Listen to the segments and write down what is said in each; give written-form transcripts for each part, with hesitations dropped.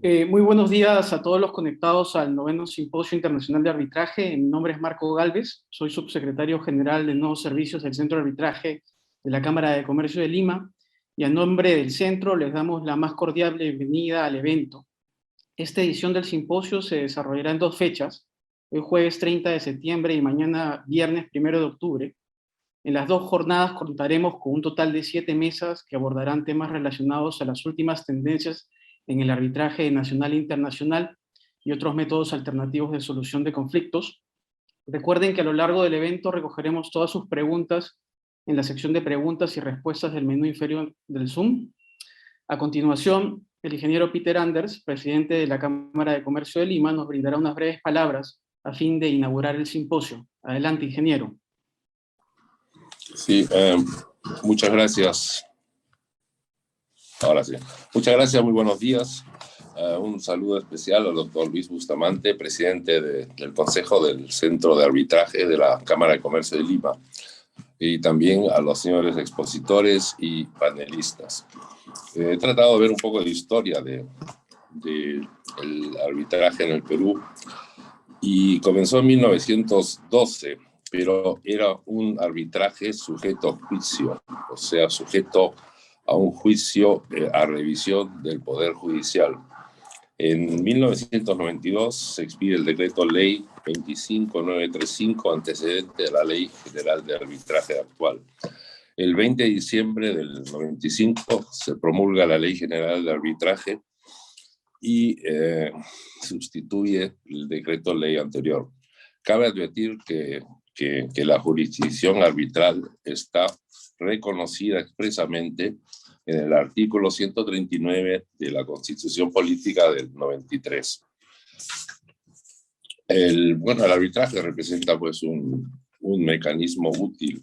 Muy buenos días a todos los conectados al noveno Simposio Internacional de Arbitraje. Mi nombre es Marco Gálvez, soy subsecretario general de Nuevos Servicios del Centro de Arbitraje de la Cámara de Comercio de Lima, y a nombre del centro les damos la más cordial bienvenida al evento. Esta edición del simposio se desarrollará en dos fechas, hoy jueves 30 de septiembre y mañana viernes 1 de octubre. En las dos jornadas contaremos con un total de 7 mesas que abordarán temas relacionados a las últimas tendencias en el arbitraje nacional e internacional y otros métodos alternativos de solución de conflictos. Recuerden que a lo largo del evento recogeremos todas sus preguntas en la sección de preguntas y respuestas del menú inferior del Zoom. A continuación, el ingeniero Peter Anders, presidente de la Cámara de Comercio de Lima, nos brindará unas breves palabras a fin de inaugurar el simposio. Adelante, ingeniero. Sí, muchas gracias. Ahora sí. Muchas gracias, muy buenos días. Un saludo especial al doctor Luis Bustamante, presidente del Consejo del Centro de Arbitraje de la Cámara de Comercio de Lima, y también a los señores expositores y panelistas. He tratado de ver un poco de historia del arbitraje en el Perú, y comenzó en 1912, pero era un arbitraje sujeto a juicio, o sea, sujeto a un juicio a revisión del Poder Judicial. En 1992 se expide el decreto ley 25935, antecedente de la Ley General de Arbitraje actual. El 20 de diciembre del 95 se promulga la Ley General de Arbitraje y sustituye el decreto ley anterior. Cabe advertir que la jurisdicción arbitral está reconocida expresamente en el artículo 139 de la Constitución Política del 93. El arbitraje representa pues un mecanismo útil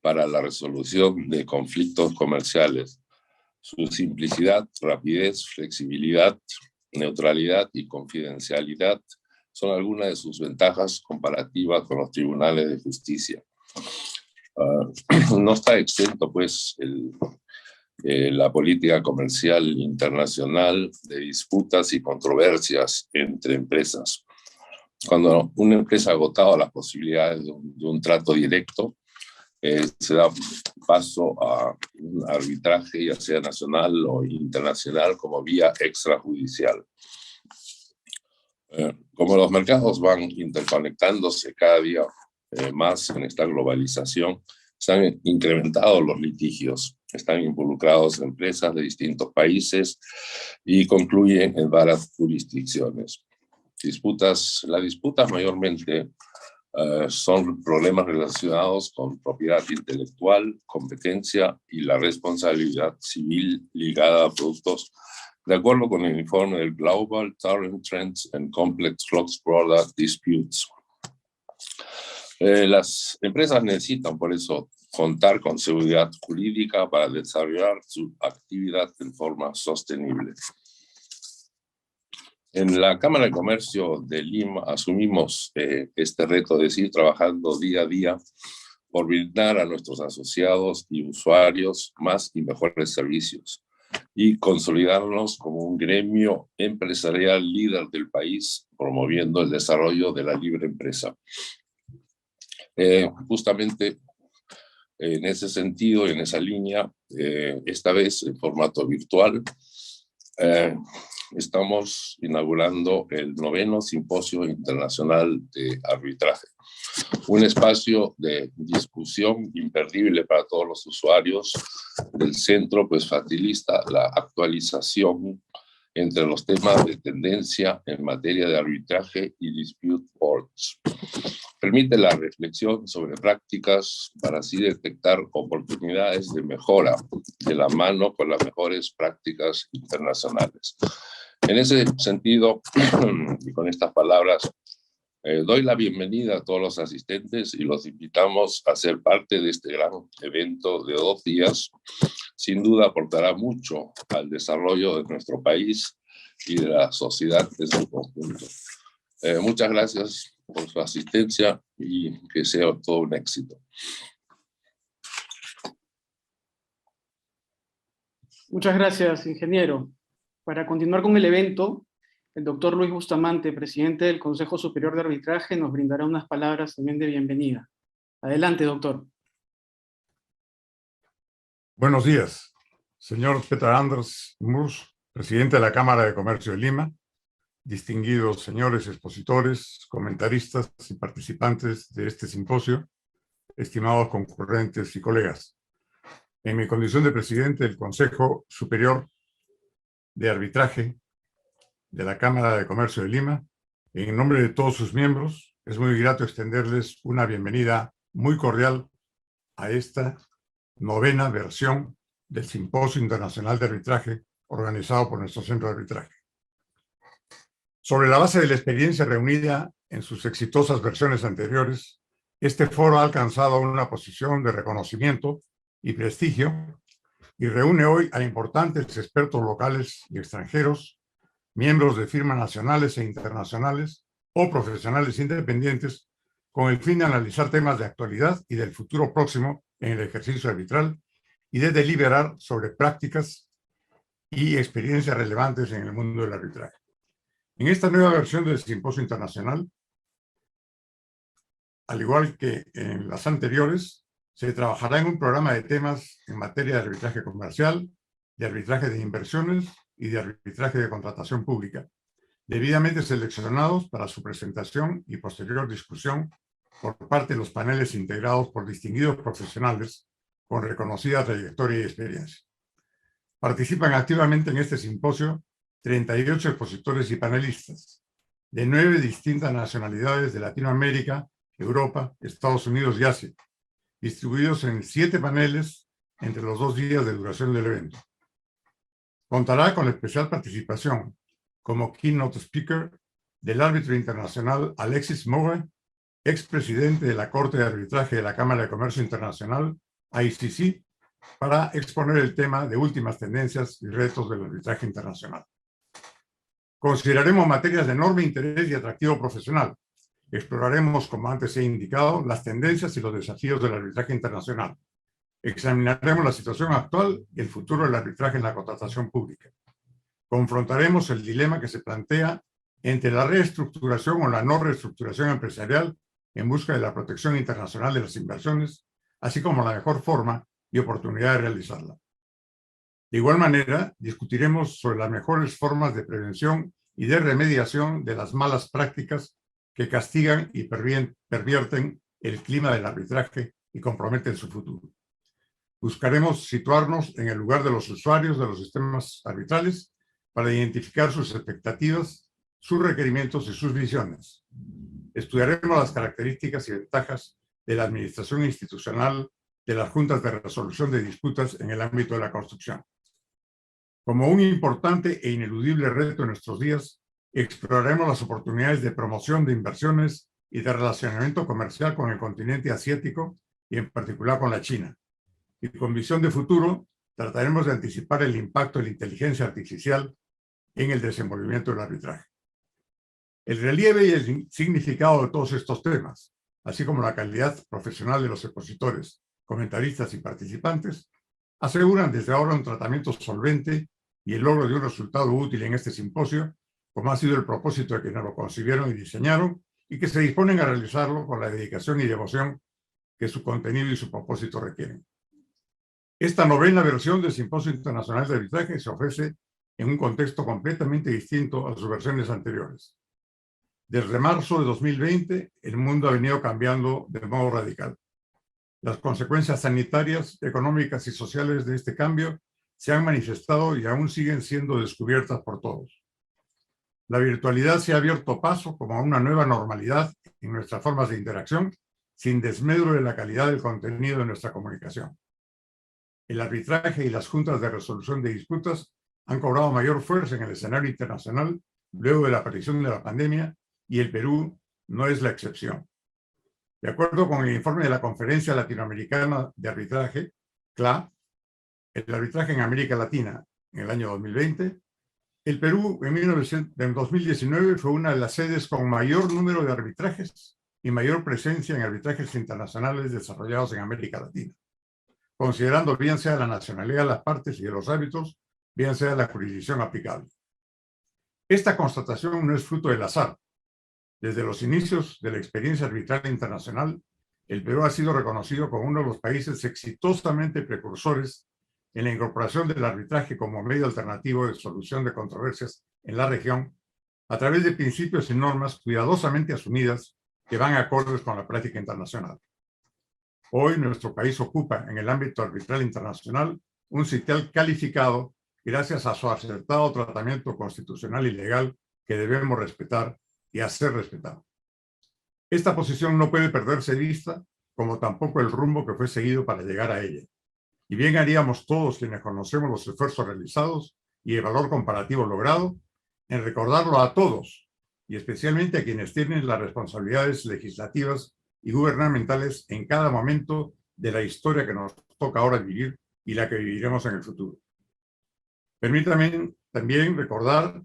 para la resolución de conflictos comerciales. Su simplicidad, rapidez, flexibilidad, neutralidad y confidencialidad son algunas de sus ventajas comparativas con los tribunales de justicia. No está exento, pues, la política comercial internacional de disputas y controversias entre empresas. Cuando una empresa ha agotado las posibilidades de un trato directo, se da paso a un arbitraje, ya sea nacional o internacional, como vía extrajudicial. Como los mercados van interconectándose cada día más en esta globalización, se han incrementado los litigios, están involucrados empresas de distintos países y concluyen en varias jurisdicciones. Las disputas mayormente son problemas relacionados con propiedad intelectual, competencia y la responsabilidad civil ligada a productos, de acuerdo con el informe del Global Current Trends and Complex Cross-Border Disputes. Las empresas necesitan, por eso, contar con seguridad jurídica para desarrollar su actividad en forma sostenible. En la Cámara de Comercio de Lima asumimos este reto de seguir trabajando día a día por brindar a nuestros asociados y usuarios más y mejores servicios y consolidarnos como un gremio empresarial líder del país, promoviendo el desarrollo de la libre empresa. Justamente en ese sentido, en esa línea, esta vez en formato virtual, estamos inaugurando el 9º Simposio Internacional de Arbitraje, un espacio de discusión imperdible para todos los usuarios del centro, pues facilita la actualización entre los temas de tendencia en materia de arbitraje y dispute boards. Permite la reflexión sobre prácticas para así detectar oportunidades de mejora de la mano con las mejores prácticas internacionales. En ese sentido, y con estas palabras, doy la bienvenida a todos los asistentes y los invitamos a ser parte de este gran evento de 2 días. Sin duda aportará mucho al desarrollo de nuestro país y de la sociedad en su conjunto. Muchas gracias por su asistencia y que sea todo un éxito. Muchas gracias, ingeniero. Para continuar con el evento, el doctor Luis Bustamante, presidente del Consejo Superior de Arbitraje, nos brindará unas palabras también de bienvenida. Adelante, doctor. Buenos días, señor Peter Anders Moers, presidente de la Cámara de Comercio de Lima, distinguidos señores expositores, comentaristas y participantes de este simposio, estimados concurrentes y colegas. En mi condición de presidente del Consejo Superior de Arbitraje de la Cámara de Comercio de Lima, en nombre de todos sus miembros, es muy grato extenderles una bienvenida muy cordial a esta novena versión del Simposio Internacional de Arbitraje organizado por nuestro Centro de Arbitraje. Sobre la base de la experiencia reunida en sus exitosas versiones anteriores, este foro ha alcanzado una posición de reconocimiento y prestigio y reúne hoy a importantes expertos locales y extranjeros, miembros de firmas nacionales e internacionales o profesionales independientes, con el fin de analizar temas de actualidad y del futuro próximo en el ejercicio arbitral y de deliberar sobre prácticas y experiencias relevantes en el mundo del arbitraje. En esta nueva versión del Simposio Internacional, al igual que en las anteriores, se trabajará en un programa de temas en materia de arbitraje comercial, de arbitraje de inversiones y de arbitraje de contratación pública, debidamente seleccionados para su presentación y posterior discusión por parte de los paneles integrados por distinguidos profesionales con reconocida trayectoria y experiencia. Participan activamente en este simposio 38 expositores y panelistas de 9 distintas nacionalidades de Latinoamérica, Europa, Estados Unidos y Asia, distribuidos en 7 paneles entre los 2 días de duración del evento. Contará con la especial participación como keynote speaker del árbitro internacional Alexis Moore, expresidente de la Corte de Arbitraje de la Cámara de Comercio Internacional, ICC, para exponer el tema de últimas tendencias y retos del arbitraje internacional. Consideraremos materias de enorme interés y atractivo profesional. Exploraremos, como antes he indicado, las tendencias y los desafíos del arbitraje internacional. Examinaremos la situación actual y el futuro del arbitraje en la contratación pública. Confrontaremos el dilema que se plantea entre la reestructuración o la no reestructuración empresarial en busca de la protección internacional de las inversiones, así como la mejor forma y oportunidad de realizarla. De igual manera, discutiremos sobre las mejores formas de prevención y de remediación de las malas prácticas que castigan y pervierten el clima del arbitraje y comprometen su futuro. Buscaremos situarnos en el lugar de los usuarios de los sistemas arbitrales para identificar sus expectativas, sus requerimientos y sus visiones. Estudiaremos las características y ventajas de la administración institucional de las juntas de resolución de disputas en el ámbito de la construcción. Como un importante e ineludible reto en nuestros días, exploraremos las oportunidades de promoción de inversiones y de relacionamiento comercial con el continente asiático y en particular con la China. Y con visión de futuro, trataremos de anticipar el impacto de la inteligencia artificial en el desenvolvimiento del arbitraje. El relieve y el significado de todos estos temas, así como la calidad profesional de los expositores, comentaristas y participantes, aseguran desde ahora un tratamiento solvente y el logro de un resultado útil en este simposio, como ha sido el propósito de quienes lo concibieron y diseñaron, y que se disponen a realizarlo con la dedicación y devoción que su contenido y su propósito requieren. Esta novena versión del Simposio Internacional de Arbitraje se ofrece en un contexto completamente distinto a sus versiones anteriores. Desde marzo de 2020, el mundo ha venido cambiando de modo radical. Las consecuencias sanitarias, económicas y sociales de este cambio se han manifestado y aún siguen siendo descubiertas por todos. La virtualidad se ha abierto paso como una nueva normalidad en nuestras formas de interacción, sin desmedro de la calidad del contenido de nuestra comunicación. El arbitraje y las juntas de resolución de disputas han cobrado mayor fuerza en el escenario internacional luego de la aparición de la pandemia, y el Perú no es la excepción. De acuerdo con el informe de la Conferencia Latinoamericana de Arbitraje, CLA, el arbitraje en América Latina en el año 2020, el Perú en 2019 fue una de las sedes con mayor número de arbitrajes y mayor presencia en arbitrajes internacionales desarrollados en América Latina, considerando bien sea la nacionalidad de las partes y de los árbitros bien sea la jurisdicción aplicable. Esta constatación no es fruto del azar. Desde los inicios de la experiencia arbitral internacional, el Perú ha sido reconocido como uno de los países exitosamente precursores en la incorporación del arbitraje como medio alternativo de solución de controversias en la región a través de principios y normas cuidadosamente asumidas que van acordes con la práctica internacional. Hoy nuestro país ocupa en el ámbito arbitral internacional un sitial calificado gracias a su acertado tratamiento constitucional y legal que debemos respetar y hacer respetar. Esta posición no puede perderse de vista, como tampoco el rumbo que fue seguido para llegar a ella. Y bien haríamos todos quienes conocemos los esfuerzos realizados y el valor comparativo logrado en recordarlo a todos, y especialmente a quienes tienen las responsabilidades legislativas y gubernamentales en cada momento de la historia que nos toca ahora vivir y la que viviremos en el futuro. Permítanme también recordar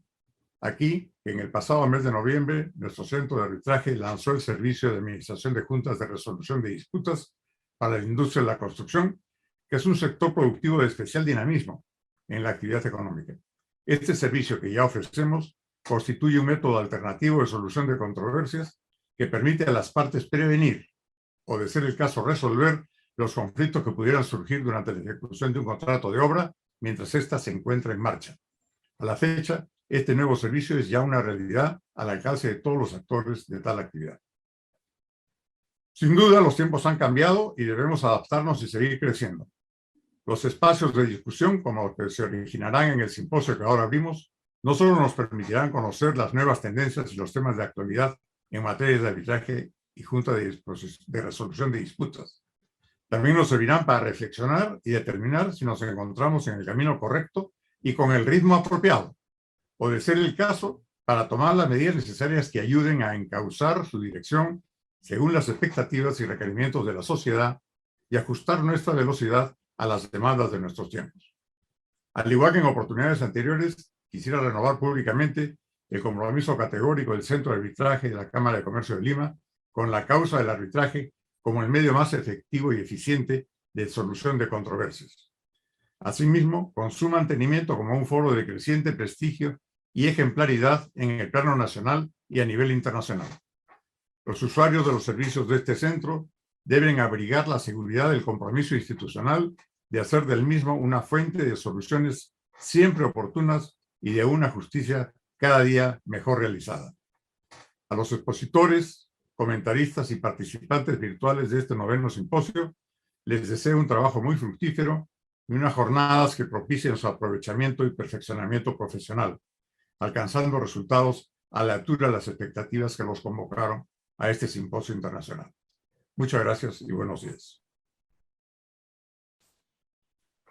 aquí que en el pasado mes de noviembre nuestro centro de arbitraje lanzó el servicio de administración de juntas de resolución de disputas para la industria de la construcción, que es un sector productivo de especial dinamismo en la actividad económica. Este servicio que ya ofrecemos constituye un método alternativo de solución de controversias que permite a las partes prevenir o, de ser el caso, resolver los conflictos que pudieran surgir durante la ejecución de un contrato de obra mientras ésta se encuentra en marcha. A la fecha, este nuevo servicio es ya una realidad al alcance de todos los actores de tal actividad. Sin duda, los tiempos han cambiado y debemos adaptarnos y seguir creciendo. Los espacios de discusión, como los que se originarán en el simposio que ahora abrimos, no solo nos permitirán conocer las nuevas tendencias y los temas de actualidad en materia de arbitraje y junta de resolución de disputas, también nos servirán para reflexionar y determinar si nos encontramos en el camino correcto y con el ritmo apropiado, o, de ser el caso, para tomar las medidas necesarias que ayuden a encauzar su dirección según las expectativas y requerimientos de la sociedad y ajustar nuestra velocidad a las demandas de nuestros tiempos. Al igual que en oportunidades anteriores, quisiera renovar públicamente el compromiso categórico del Centro de Arbitraje de la Cámara de Comercio de Lima con la causa del arbitraje como el medio más efectivo y eficiente de solución de controversias. Asimismo, con su mantenimiento como un foro de creciente prestigio y ejemplaridad en el plano nacional y a nivel internacional. Los usuarios de los servicios de este centro deben abrigar la seguridad del compromiso institucional de hacer del mismo una fuente de soluciones siempre oportunas y de una justicia cada día mejor realizada. A los expositores, comentaristas y participantes virtuales de este 9º simposio, les deseo un trabajo muy fructífero y unas jornadas que propicien su aprovechamiento y perfeccionamiento profesional, alcanzando resultados a la altura de las expectativas que los convocaron a este simposio internacional. Muchas gracias y buenos días.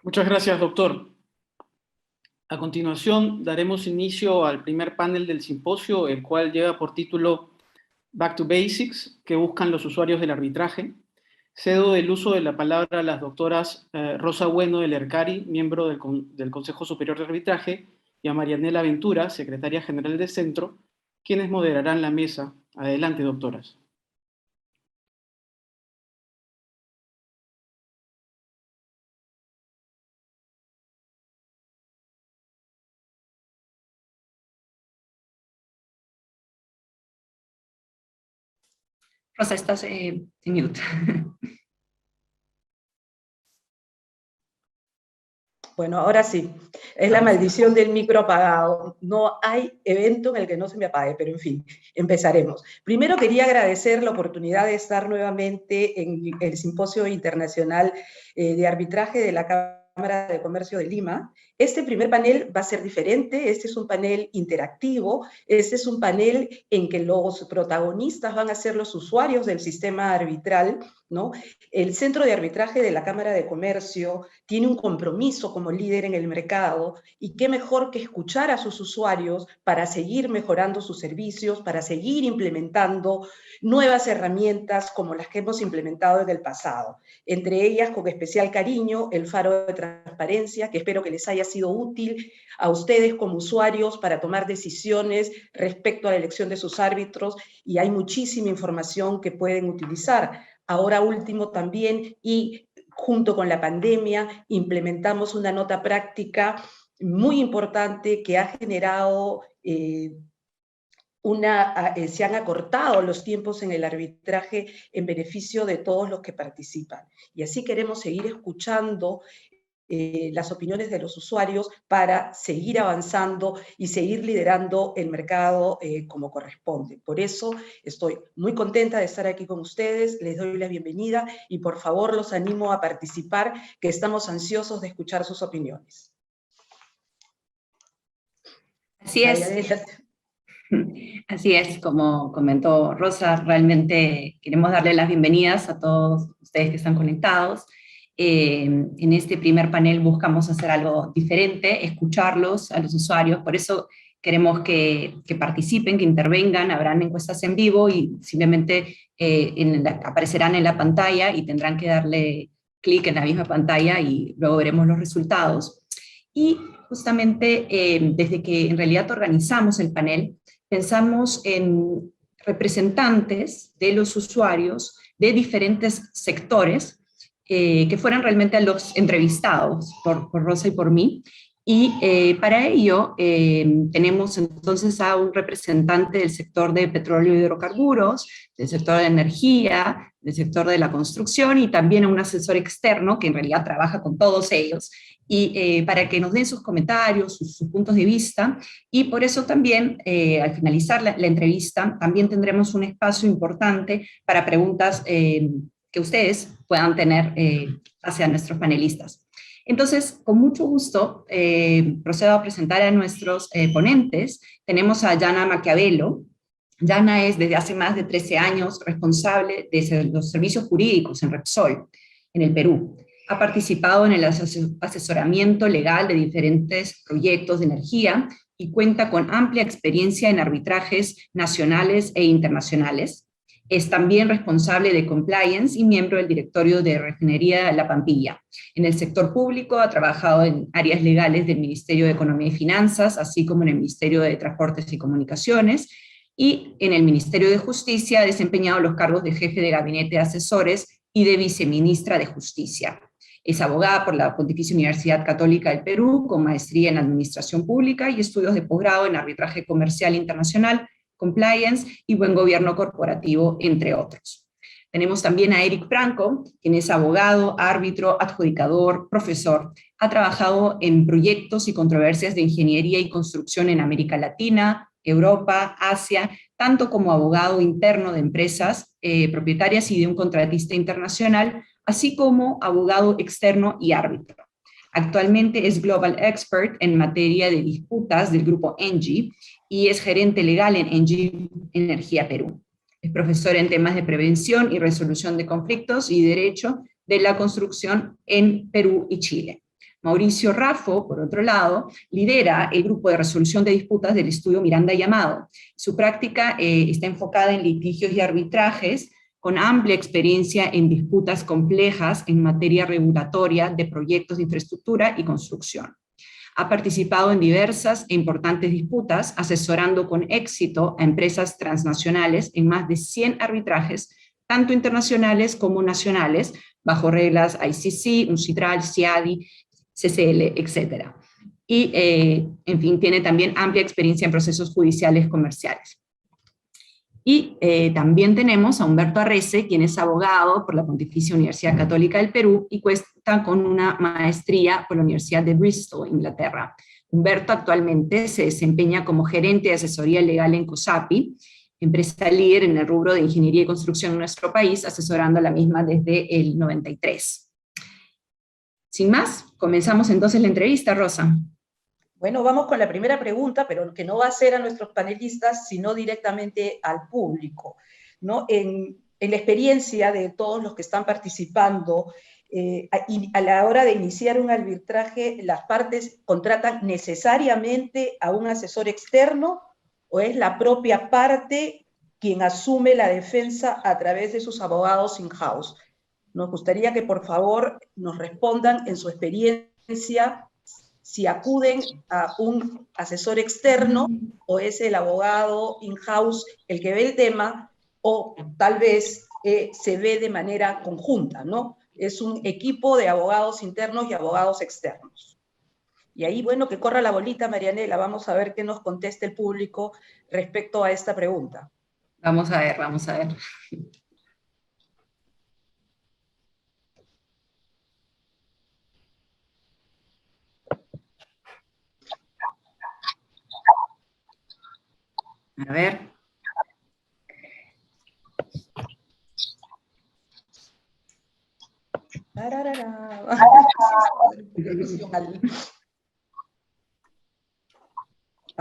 Muchas gracias, doctor. A continuación, daremos inicio al primer panel del simposio, el cual lleva por título Back to Basics, que buscan los usuarios del arbitraje. Cedo el uso de la palabra a las doctoras Rosa Bueno del ERCARI, miembro del Consejo Superior de Arbitraje, y a Marianela Ventura, secretaria general del centro, quienes moderarán la mesa. Adelante, doctoras. Rosa, estás en mute. Bueno, ahora sí. Es la maldición del micro apagado. No hay evento en el que no se me apague, pero en fin, empezaremos. Primero quería agradecer la oportunidad de estar nuevamente en el Simposio Internacional de Arbitraje de la Cámara de Comercio de Lima. Este primer panel va a ser diferente, este es un panel interactivo, este es un panel en que los protagonistas van a ser los usuarios del sistema arbitral, ¿no? El Centro de Arbitraje de la Cámara de Comercio tiene un compromiso como líder en el mercado, y qué mejor que escuchar a sus usuarios para seguir mejorando sus servicios, para seguir implementando nuevas herramientas como las que hemos implementado en el pasado. Entre ellas, con especial cariño, el Faro de Transparencia, que espero que les haya sido útil a ustedes como usuarios para tomar decisiones respecto a la elección de sus árbitros, y hay muchísima información que pueden utilizar. Ahora último también, y junto con la pandemia, implementamos una nota práctica muy importante que ha generado se han acortado los tiempos en el arbitraje en beneficio de todos los que participan. Y así queremos seguir escuchando las opiniones de los usuarios para seguir avanzando y seguir liderando el mercado como corresponde. Por eso estoy muy contenta de estar aquí con ustedes, les doy la bienvenida y por favor los animo a participar, que estamos ansiosos de escuchar sus opiniones. Así es. Así es, como comentó Rosa, realmente queremos darle las bienvenidas a todos ustedes que están conectados. En este primer panel buscamos hacer algo diferente, escucharlos a los usuarios, por eso queremos que participen, que intervengan, habrán encuestas en vivo y simplemente aparecerán en la pantalla y tendrán que darle clic en la misma pantalla y luego veremos los resultados. Y justamente desde que en realidad organizamos el panel, pensamos en representantes de los usuarios de diferentes sectores que fueran realmente los entrevistados por Rosa y por mí. Y para ello tenemos entonces a un representante del sector de petróleo y hidrocarburos, del sector de energía, del sector de la construcción y también a un asesor externo que en realidad trabaja con todos ellos y para que nos den sus comentarios, sus puntos de vista, y por eso también al finalizar la entrevista también tendremos un espacio importante para preguntas que ustedes puedan tener hacia nuestros panelistas. Entonces, con mucho gusto, procedo a presentar a nuestros ponentes. Tenemos a Yana Maquiavelo. Yana es desde hace más de 13 años responsable de los servicios jurídicos en Repsol, en el Perú. Ha participado en el asesoramiento legal de diferentes proyectos de energía y cuenta con amplia experiencia en arbitrajes nacionales e internacionales. Es también responsable de compliance y miembro del directorio de Refinería La Pampilla. En el sector público ha trabajado en áreas legales del Ministerio de Economía y Finanzas, así como en el Ministerio de Transportes y Comunicaciones, y en el Ministerio de Justicia ha desempeñado los cargos de jefe de gabinete de asesores y de viceministra de Justicia. Es abogada por la Pontificia Universidad Católica del Perú, con maestría en Administración Pública y estudios de posgrado en Arbitraje Comercial Internacional, Compliance y Buen Gobierno Corporativo, entre otros. Tenemos también a Eric Franco, quien es abogado, árbitro, adjudicador, profesor. Ha trabajado en proyectos y controversias de ingeniería y construcción en América Latina, Europa, Asia, tanto como abogado interno de empresas propietarias y de un contratista internacional, así como abogado externo y árbitro. Actualmente es Global Expert en materia de disputas del grupo ENGIE y es gerente legal en ENGIE Energía Perú. Es profesor en temas de prevención y resolución de conflictos y derecho de la construcción en Perú y Chile. Mauricio Raffo, por otro lado, lidera el grupo de resolución de disputas del estudio Miranda y Amado. Su práctica está enfocada en litigios y arbitrajes, con amplia experiencia en disputas complejas en materia regulatoria de proyectos de infraestructura y construcción. Ha participado en diversas e importantes disputas, asesorando con éxito a empresas transnacionales en más de 100 arbitrajes, tanto internacionales como nacionales, bajo reglas ICC, UNCITRAL, CIADI, CCL, etc. Y, en fin, tiene también amplia experiencia en procesos judiciales comerciales. Y también tenemos a Humberto Arrese, quien es abogado por la Pontificia Universidad Católica del Perú y cuenta con una maestría por la Universidad de Bristol, Inglaterra. Humberto actualmente se desempeña como gerente de asesoría legal en COSAPI, empresa líder en el rubro de ingeniería y construcción en nuestro país, asesorando a la misma desde el 93. Sin más, comenzamos entonces la entrevista, Rosa. Bueno, vamos con la primera pregunta, pero que no va a ser a nuestros panelistas, sino directamente al público, ¿no? En la experiencia de todos los que están participando, a la hora de iniciar un arbitraje, ¿las partes contratan necesariamente a un asesor externo o es la propia parte quien asume la defensa a través de sus abogados in-house? Nos gustaría que por favor nos respondan en su experiencia si acuden a un asesor externo o es el abogado in-house el que ve el tema, o tal vez se ve de manera conjunta, ¿no? Es un equipo de abogados internos y abogados externos. Y ahí, bueno, que corra la bolita, Marianela, vamos a ver qué nos contesta el público respecto a esta pregunta. Vamos a ver, vamos a ver. A ver.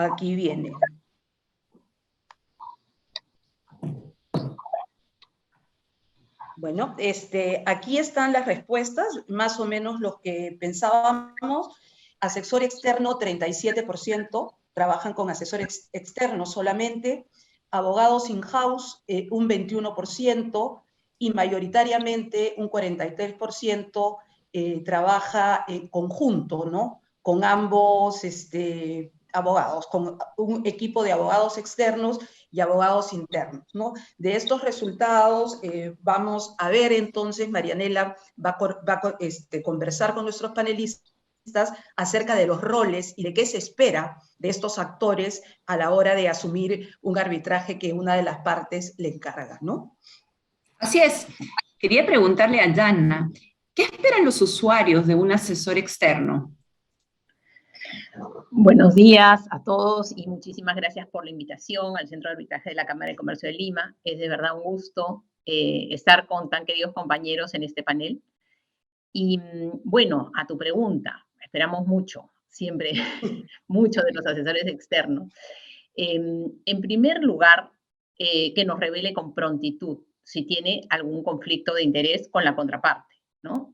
Aquí viene. Bueno, aquí están las respuestas, más o menos lo que pensábamos. Asesor externo, 37%, trabajan con asesor externo solamente. Abogados in-house, un 21%, y mayoritariamente un 43% trabaja en conjunto, ¿no? Con ambos abogados, con un equipo de abogados externos y abogados internos, ¿no? De estos resultados vamos a ver entonces, Marianela va a conversar con nuestros panelistas acerca de los roles y de qué se espera de estos actores a la hora de asumir un arbitraje que una de las partes le encarga, ¿no? Así es. Quería preguntarle a Yana, ¿qué esperan los usuarios de un asesor externo? Buenos días a todos y muchísimas gracias por la invitación al Centro de Arbitraje de la Cámara de Comercio de Lima. Es de verdad un gusto estar con tan queridos compañeros en este panel. Y bueno, a tu pregunta, esperamos mucho, siempre mucho de los asesores externos. En primer lugar, que nos revele con prontitud si tiene algún conflicto de interés con la contraparte, ¿no?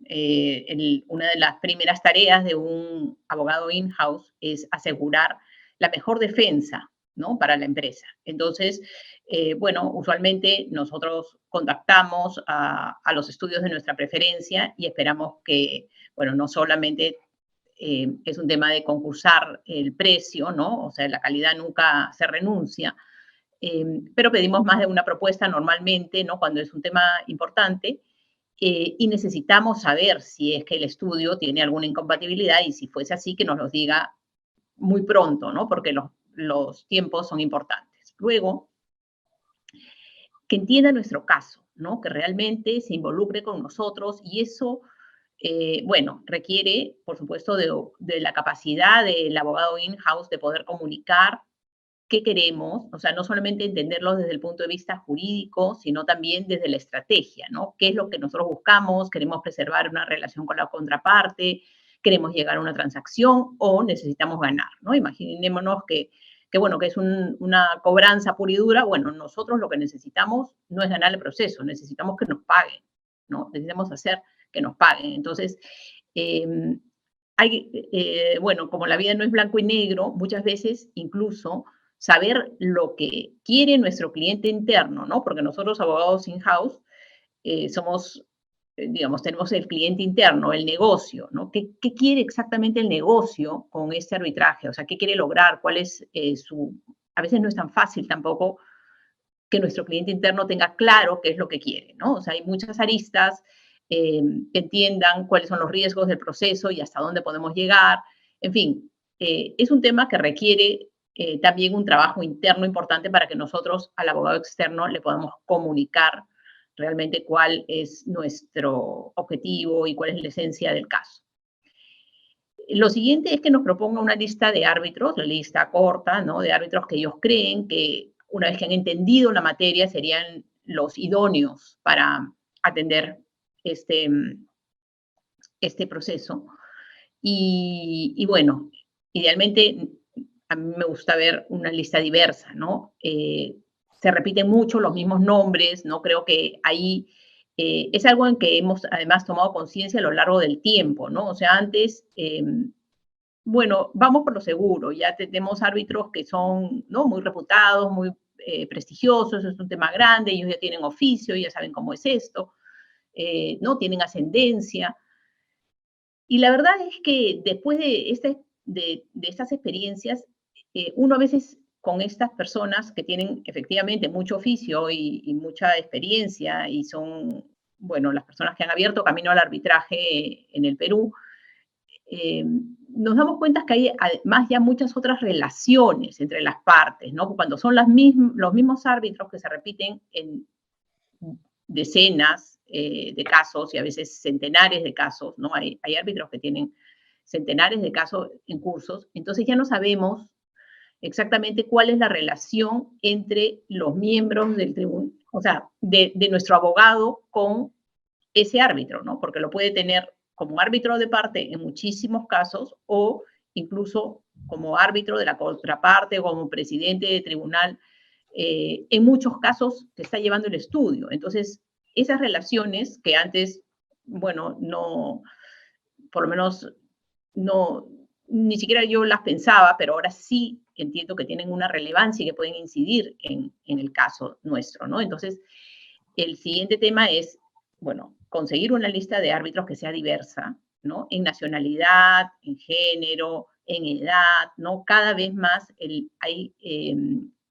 Una de las primeras tareas de un abogado in-house es asegurar la mejor defensa, ¿no? Para la empresa. Entonces, bueno, usualmente nosotros contactamos a los estudios de nuestra preferencia y esperamos que, bueno, no solamente es un tema de concursar el precio, ¿no? O sea, la calidad nunca se renuncia, pero pedimos más de una propuesta normalmente, ¿no? Cuando es un tema importante, y necesitamos saber si es que el estudio tiene alguna incompatibilidad y si fuese así, que nos lo diga muy pronto, ¿no? Porque los tiempos son importantes. Luego, que entienda nuestro caso, ¿no? Que realmente se involucre con nosotros y eso, bueno, requiere, por supuesto, de la capacidad del abogado in-house de poder comunicar qué queremos, o sea, no solamente entenderlo desde el punto de vista jurídico, sino también desde la estrategia, ¿no? ¿Qué es lo que nosotros buscamos? ¿Queremos preservar una relación con la contraparte? ¿Queremos llegar a una transacción o necesitamos ganar, ¿no? Imaginémonos que bueno, que es una cobranza pura y dura. Bueno, nosotros lo que necesitamos no es ganar el proceso, necesitamos que nos paguen, ¿no? Necesitamos hacer que nos paguen. Entonces, bueno, como la vida no es blanco y negro, muchas veces incluso saber lo que quiere nuestro cliente interno, ¿no? Porque nosotros, abogados in-house, somos, digamos, tenemos el cliente interno, el negocio, ¿no? ¿Qué quiere exactamente el negocio con este arbitraje? O sea, ¿qué quiere lograr? ¿Cuál es su...? A veces no es tan fácil tampoco que nuestro cliente interno tenga claro qué es lo que quiere, ¿no? O sea, hay muchas aristas que entiendan cuáles son los riesgos del proceso y hasta dónde podemos llegar. En fin, es un tema que requiere también un trabajo interno importante para que nosotros al abogado externo le podamos comunicar realmente cuál es nuestro objetivo y cuál es la esencia del caso. Lo siguiente es que nos proponga una lista de árbitros, la lista corta, ¿no? De árbitros que ellos creen que una vez que han entendido la materia serían los idóneos para atender este proceso. Y bueno, idealmente a mí me gusta ver una lista diversa, ¿no? Se repiten mucho los mismos nombres, ¿no? Creo que ahí es algo en que hemos además tomado conciencia a lo largo del tiempo, ¿no? O sea, antes, bueno, vamos por lo seguro, ya tenemos árbitros que son, ¿no? Muy reputados, muy prestigiosos, es un tema grande, ellos ya tienen oficio, ya saben cómo es esto, ¿no? Tienen ascendencia. Y la verdad es que después de estas experiencias, uno a veces con estas personas que tienen efectivamente mucho oficio y mucha experiencia y son, bueno, las personas que han abierto camino al arbitraje en el Perú, nos damos cuenta que hay además ya muchas otras relaciones entre las partes, ¿no? Cuando son los mismos árbitros que se repiten en decenas de casos y a veces centenares de casos, ¿no? Hay árbitros que tienen centenares de casos en cursos, entonces ya no sabemos exactamente cuál es la relación entre los miembros del tribunal, o sea, de nuestro abogado con ese árbitro, ¿no? Porque lo puede tener como árbitro de parte en muchísimos casos o incluso como árbitro de la contraparte o como presidente de tribunal en muchos casos que está llevando el estudio. Entonces, esas relaciones que antes, bueno, no, por lo menos no, ni siquiera yo las pensaba, pero ahora sí entiendo que tienen una relevancia y que pueden incidir en el caso nuestro, ¿no? Entonces, el siguiente tema es, bueno, conseguir una lista de árbitros que sea diversa, ¿no? En nacionalidad, en género, en edad, ¿no? Cada vez más hay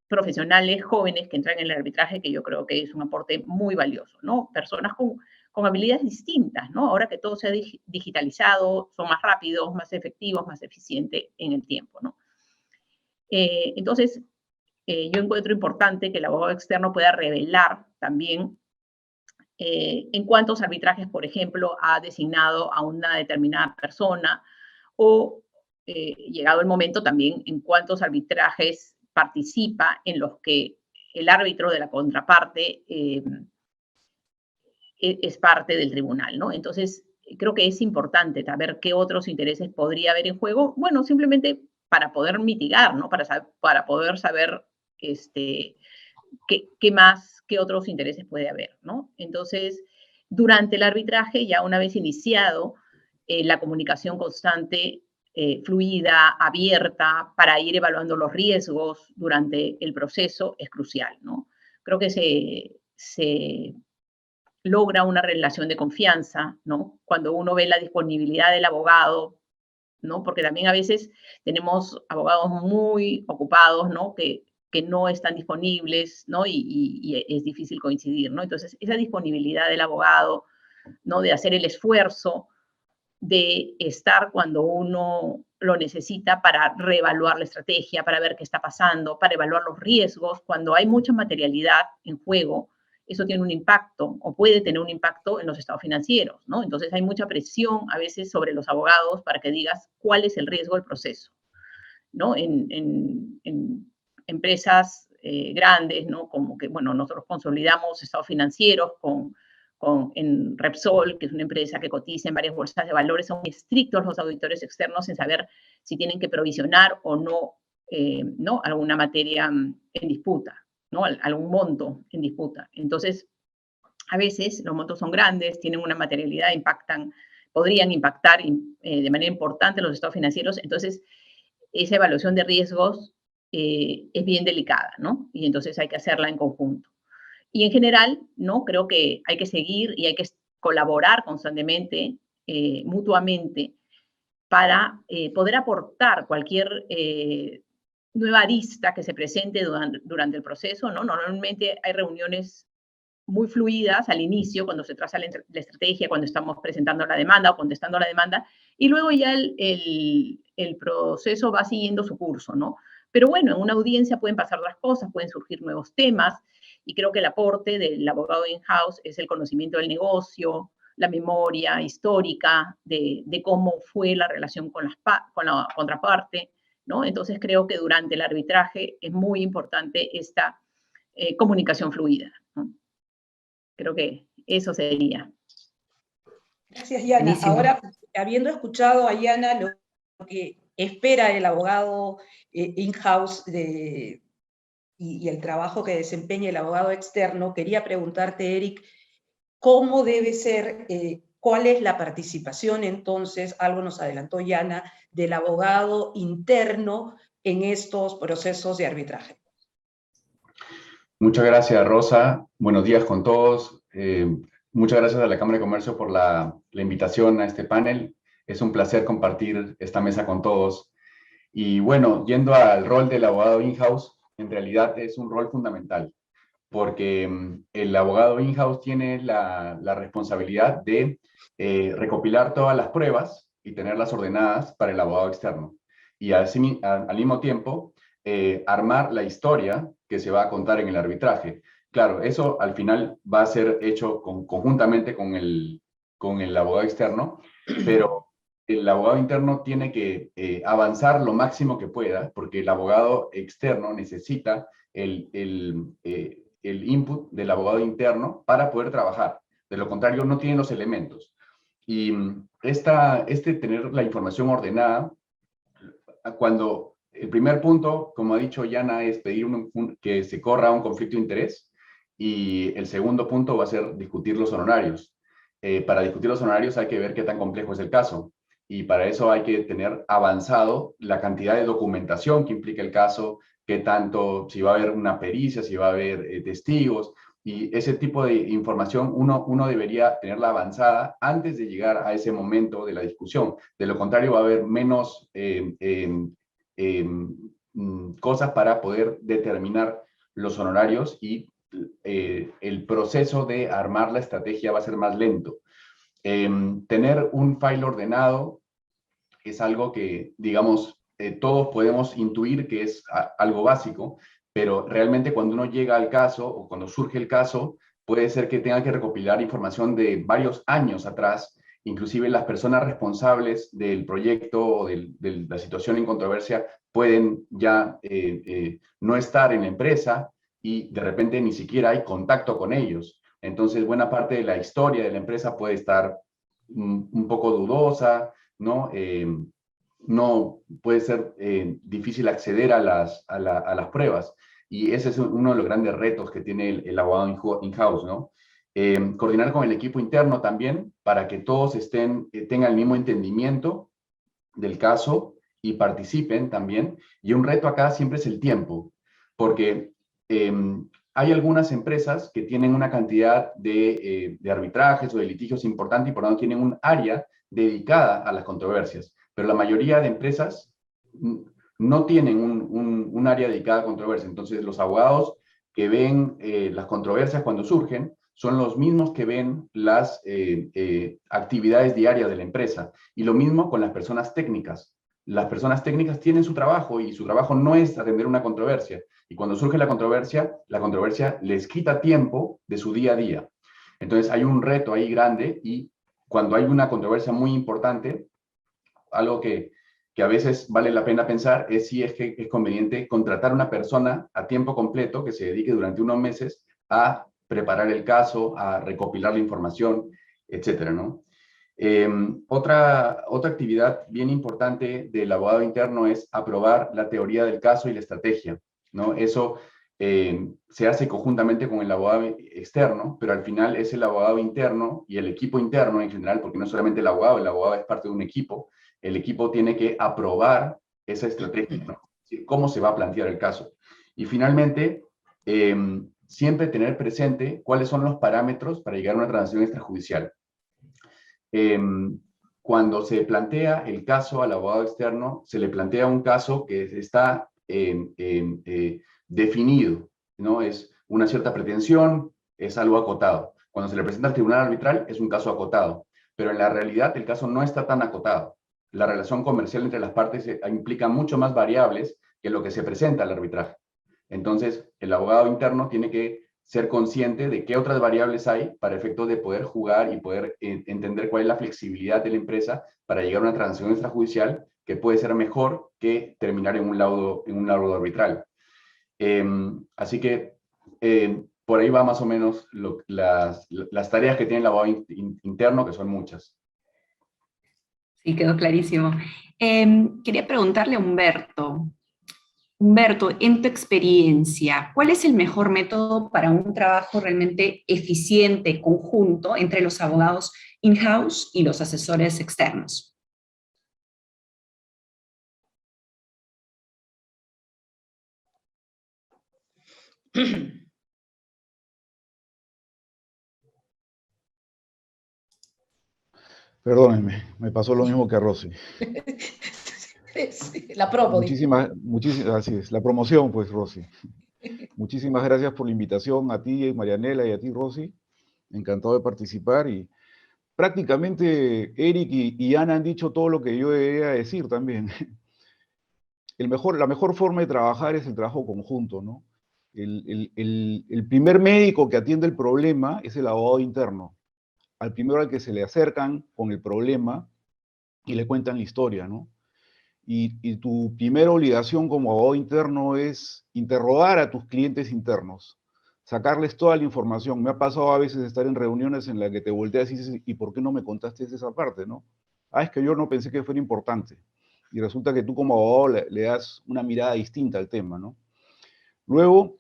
profesionales jóvenes que entran en el arbitraje que yo creo que es un aporte muy valioso, ¿no? Personas con habilidades distintas, ¿no? Ahora que todo se ha digitalizado, son más rápidos, más efectivos, más eficientes en el tiempo, ¿no? Entonces, yo encuentro importante que el abogado externo pueda revelar también en cuántos arbitrajes, por ejemplo, ha designado a una determinada persona o, llegado el momento, también en cuántos arbitrajes participa en los que el árbitro de la contraparte es parte del tribunal, ¿no? Entonces, creo que es importante saber qué otros intereses podría haber en juego, bueno, simplemente para poder mitigar, ¿no? Para poder saber qué otros intereses puede haber, ¿no? Entonces, durante el arbitraje, ya una vez iniciado, la comunicación constante, fluida, abierta, para ir evaluando los riesgos durante el proceso es crucial, ¿no? Creo que se logra una relación de confianza, ¿no? Cuando uno ve la disponibilidad del abogado, ¿no? Porque también a veces tenemos abogados muy ocupados, ¿no? Que no están disponibles, ¿no? Y es difícil coincidir, ¿no? Entonces, esa disponibilidad del abogado, ¿no? De hacer el esfuerzo de estar cuando uno lo necesita para reevaluar la estrategia, para ver qué está pasando, para evaluar los riesgos. Cuando hay mucha materialidad en juego, eso tiene un impacto o puede tener un impacto en los estados financieros, ¿no? Entonces hay mucha presión a veces sobre los abogados para que digas cuál es el riesgo del proceso, ¿no? En empresas grandes, ¿no? Como que, bueno, nosotros consolidamos estados financieros en Repsol, que es una empresa que cotiza en varias bolsas de valores. Son estrictos los auditores externos en saber si tienen que provisionar o no, ¿no? Alguna materia en disputa, ¿no? Algún monto en disputa. Entonces, a veces los montos son grandes, tienen una materialidad, podrían impactar de manera importante los estados financieros. Entonces, esa evaluación de riesgos es bien delicada, ¿no? Y entonces hay que hacerla en conjunto. Y en general, ¿no? Creo que hay que seguir y hay que colaborar constantemente, mutuamente, para poder aportar cualquier nueva arista que se presente durante el proceso, ¿no? Normalmente hay reuniones muy fluidas al inicio, cuando se traza la estrategia, cuando estamos presentando la demanda o contestando la demanda, y luego ya el proceso va siguiendo su curso, ¿no? Pero bueno, en una audiencia pueden pasar otras cosas, pueden surgir nuevos temas, y creo que el aporte del abogado in-house es el conocimiento del negocio, la memoria histórica de cómo fue la relación con la contraparte, ¿no? Entonces creo que durante el arbitraje es muy importante esta comunicación fluida, ¿no? Creo que eso sería. Gracias, Yana. Buenísimo. Ahora, habiendo escuchado a Yana lo que espera el abogado in-house y el trabajo que desempeña el abogado externo, quería preguntarte, Eric, ¿cómo debe ser, cuál es la participación entonces, algo nos adelantó Yana, del abogado interno en estos procesos de arbitraje? Muchas gracias, Rosa. Buenos días con todos. Muchas gracias a la Cámara de Comercio por la invitación a este panel. Es un placer compartir esta mesa con todos. Y bueno, yendo al rol del abogado in-house, en realidad es un rol fundamental, porque el abogado in-house tiene la responsabilidad de recopilar todas las pruebas y tenerlas ordenadas para el abogado externo. Y así, al mismo tiempo, armar la historia que se va a contar en el arbitraje. Claro, eso al final va a ser hecho conjuntamente con el abogado externo, pero el abogado interno tiene que avanzar lo máximo que pueda, porque el abogado externo necesita el input del abogado interno para poder trabajar. De lo contrario, no tiene los elementos. Y tener la información ordenada, cuando el primer punto, como ha dicho Yana, es pedir que se corra un conflicto de interés, y el segundo punto va a ser discutir los honorarios. Para discutir los honorarios hay que ver qué tan complejo es el caso, y para eso hay que tener avanzado la cantidad de documentación que implica el caso, qué tanto, si va a haber una pericia, si va a haber testigos, y ese tipo de información uno debería tenerla avanzada antes de llegar a ese momento de la discusión. De lo contrario, va a haber menos cosas para poder determinar los honorarios, y el proceso de armar la estrategia va a ser más lento. Tener un file ordenado es algo que, digamos, todos podemos intuir que es algo básico, pero realmente cuando uno llega al caso o cuando surge el caso, puede ser que tenga que recopilar información de varios años atrás. Inclusive las personas responsables del proyecto o de la situación en controversia pueden ya no estar en la empresa, y de repente ni siquiera hay contacto con ellos. Entonces, buena parte de la historia de la empresa puede estar un poco dudosa, ¿no? No puede ser difícil acceder a las pruebas. Y ese es uno de los grandes retos que tiene el abogado in-house, ¿no? Coordinar con el equipo interno también, para que todos tengan el mismo entendimiento del caso y participen también. Y un reto acá siempre es el tiempo, porque hay algunas empresas que tienen una cantidad de arbitrajes o de litigios importante, y por lo tanto tienen un área dedicada a las controversias. Pero la mayoría de empresas no tienen un área dedicada a controversias. Entonces, los abogados que ven las controversias cuando surgen son los mismos que ven las actividades diarias de la empresa. Y lo mismo con las personas técnicas. Las personas técnicas tienen su trabajo, y su trabajo no es atender una controversia. Y cuando surge la controversia les quita tiempo de su día a día. Entonces hay un reto ahí grande, y cuando hay una controversia muy importante, algo que a veces vale la pena pensar es si es que es conveniente contratar a una persona a tiempo completo que se dedique durante unos meses a preparar el caso, a recopilar la información, etcétera, ¿no? Otra actividad bien importante del abogado interno es aprobar la teoría del caso y la estrategia, ¿no? Eso se hace conjuntamente con el abogado externo, pero al final es el abogado interno y el equipo interno en general, porque no solamente el abogado es parte de un equipo. El equipo tiene que aprobar esa estrategia, ¿no? Cómo se va a plantear el caso. Y finalmente, siempre tener presente cuáles son los parámetros para llegar a una transacción extrajudicial. Cuando se plantea el caso al abogado externo, se le plantea un caso que está definido, ¿no? Es una cierta pretensión, es algo acotado. Cuando se le presenta al tribunal arbitral, es un caso acotado. Pero en la realidad, el caso no está tan acotado. La relación comercial entre las partes implica mucho más variables que lo que se presenta al arbitraje. Entonces, el abogado interno tiene que ser consciente de qué otras variables hay para efectos de poder jugar y poder entender cuál es la flexibilidad de la empresa para llegar a una transacción extrajudicial que puede ser mejor que terminar en un laudo arbitral. Así que por ahí va más o menos las tareas que tiene el abogado interno, que son muchas. Sí, quedó clarísimo. Quería preguntarle a Humberto. Humberto, en tu experiencia, ¿cuál es el mejor método para un trabajo realmente eficiente, conjunto, entre los abogados in-house y los asesores externos? Perdónenme, me pasó lo mismo que a Rosy. La promo. Así es, la promoción, pues, Rosy. Muchísimas gracias por la invitación a ti, Marianela, y a ti, Rosy. Encantado de participar, y prácticamente Eric y Ana han dicho todo lo que yo debería decir también. La mejor forma de trabajar es el trabajo conjunto, ¿no? El primer médico que atiende el problema es el abogado interno. Al primero al que se le acercan con el problema y le cuentan la historia, ¿no? Y tu primera obligación como abogado interno es interrogar a tus clientes internos, sacarles toda la información. Me ha pasado a veces estar en reuniones en las que te volteas y dices, ¿y por qué no me contaste esa parte, no? Ah, es que yo no pensé que fuera importante. Y resulta que tú como abogado le das una mirada distinta al tema, ¿no? Luego,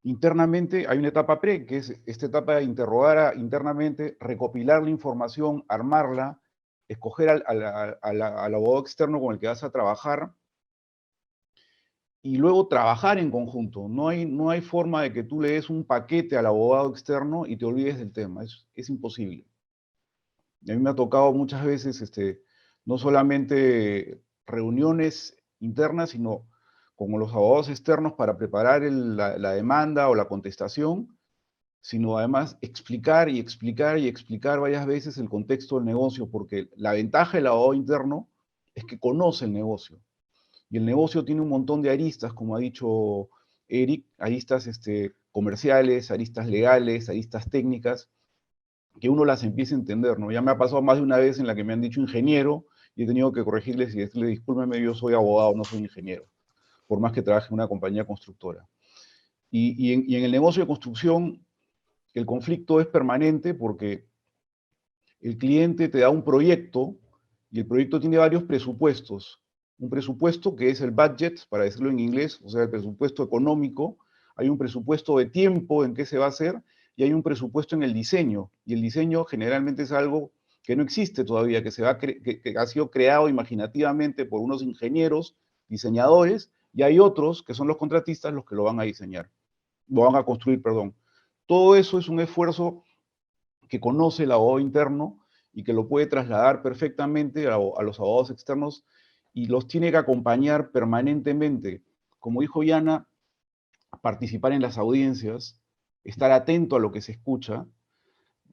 internamente hay una etapa pre, que es esta etapa de interrogar internamente, recopilar la información, armarla, escoger al abogado externo con el que vas a trabajar y luego trabajar en conjunto. No hay forma de que tú le des un paquete al abogado externo y te olvides del tema. Es imposible. Y a mí me ha tocado muchas veces, no solamente reuniones internas, sino con los abogados externos para preparar la demanda o la contestación, sino además explicar y explicar y explicar varias veces el contexto del negocio, porque la ventaja del abogado interno es que conoce el negocio. Y el negocio tiene un montón de aristas, como ha dicho Eric, aristas comerciales, aristas legales, aristas técnicas, que uno las empiece a entender, ¿no? Ya me ha pasado más de una vez en la que me han dicho ingeniero y he tenido que corregirles y decirles, discúlpeme, yo soy abogado, no soy ingeniero, por más que trabaje en una compañía constructora. Y en el negocio de construcción, el conflicto es permanente porque el cliente te da un proyecto y el proyecto tiene varios presupuestos. Un presupuesto que es el budget, para decirlo en inglés, o sea, el presupuesto económico. Hay un presupuesto de tiempo en qué se va a hacer y hay un presupuesto en el diseño. Y el diseño generalmente es algo que no existe todavía, que ha sido creado imaginativamente por unos ingenieros, diseñadores, y hay otros que son los contratistas los que lo van a diseñar, lo van a construir, perdón. Todo eso es un esfuerzo que conoce el abogado interno y que lo puede trasladar perfectamente a los abogados externos y los tiene que acompañar permanentemente. Como dijo Yana, participar en las audiencias, estar atento a lo que se escucha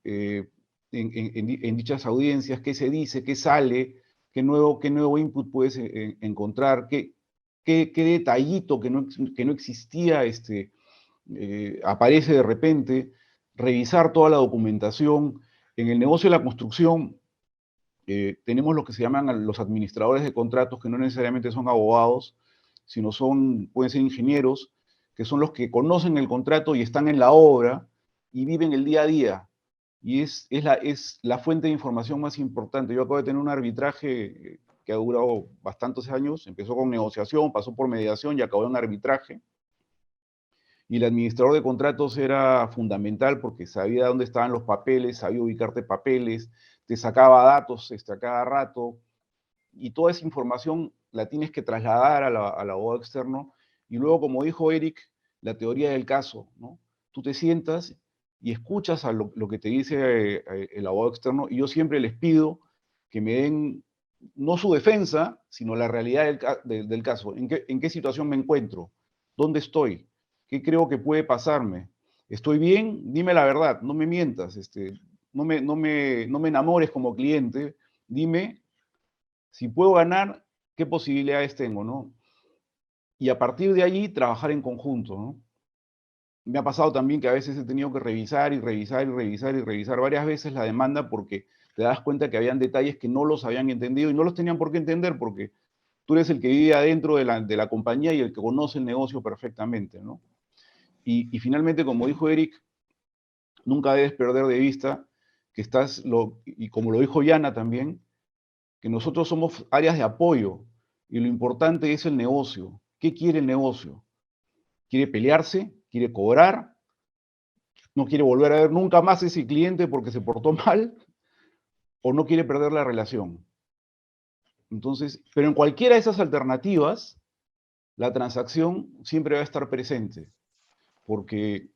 en dichas audiencias, qué se dice, qué sale, qué nuevo input puedes encontrar, qué detallito que no existía aparece de repente, revisar toda la documentación. En el negocio de la construcción tenemos lo que se llaman los administradores de contratos, que no necesariamente son abogados, sino pueden ser ingenieros, que son los que conocen el contrato y están en la obra y viven el día a día. Y es la fuente de información más importante. Yo acabo de tener un arbitraje que ha durado bastantes años, empezó con negociación, pasó por mediación y acabó en arbitraje. Y el administrador de contratos era fundamental porque sabía dónde estaban los papeles, sabía ubicarte papeles, te sacaba datos a cada rato, y toda esa información la tienes que trasladar al abogado externo. Y luego, como dijo Eric, la teoría del caso, ¿no? Tú te sientas y escuchas a lo que te dice el abogado externo, y yo siempre les pido que me den no su defensa, sino la realidad del caso. ¿En qué situación me encuentro? ¿Dónde estoy? ¿Qué creo que puede pasarme? ¿Estoy bien? Dime la verdad, no me mientas, no me enamores como cliente, dime si puedo ganar, qué posibilidades tengo, ¿no? Y a partir de allí, trabajar en conjunto, ¿no? Me ha pasado también que a veces he tenido que revisar y revisar y revisar y revisar varias veces la demanda porque te das cuenta que habían detalles que no los habían entendido y no los tenían por qué entender porque tú eres el que vive adentro de la compañía y el que conoce el negocio perfectamente, ¿no? Y finalmente, como dijo Eric, nunca debes perder de vista que y como lo dijo Yana también, que nosotros somos áreas de apoyo y lo importante es el negocio. ¿Qué quiere el negocio? ¿Quiere pelearse? ¿Quiere cobrar? ¿No quiere volver a ver nunca más a ese cliente porque se portó mal? ¿O no quiere perder la relación? Entonces, pero en cualquiera de esas alternativas, la transacción siempre va a estar presente, porque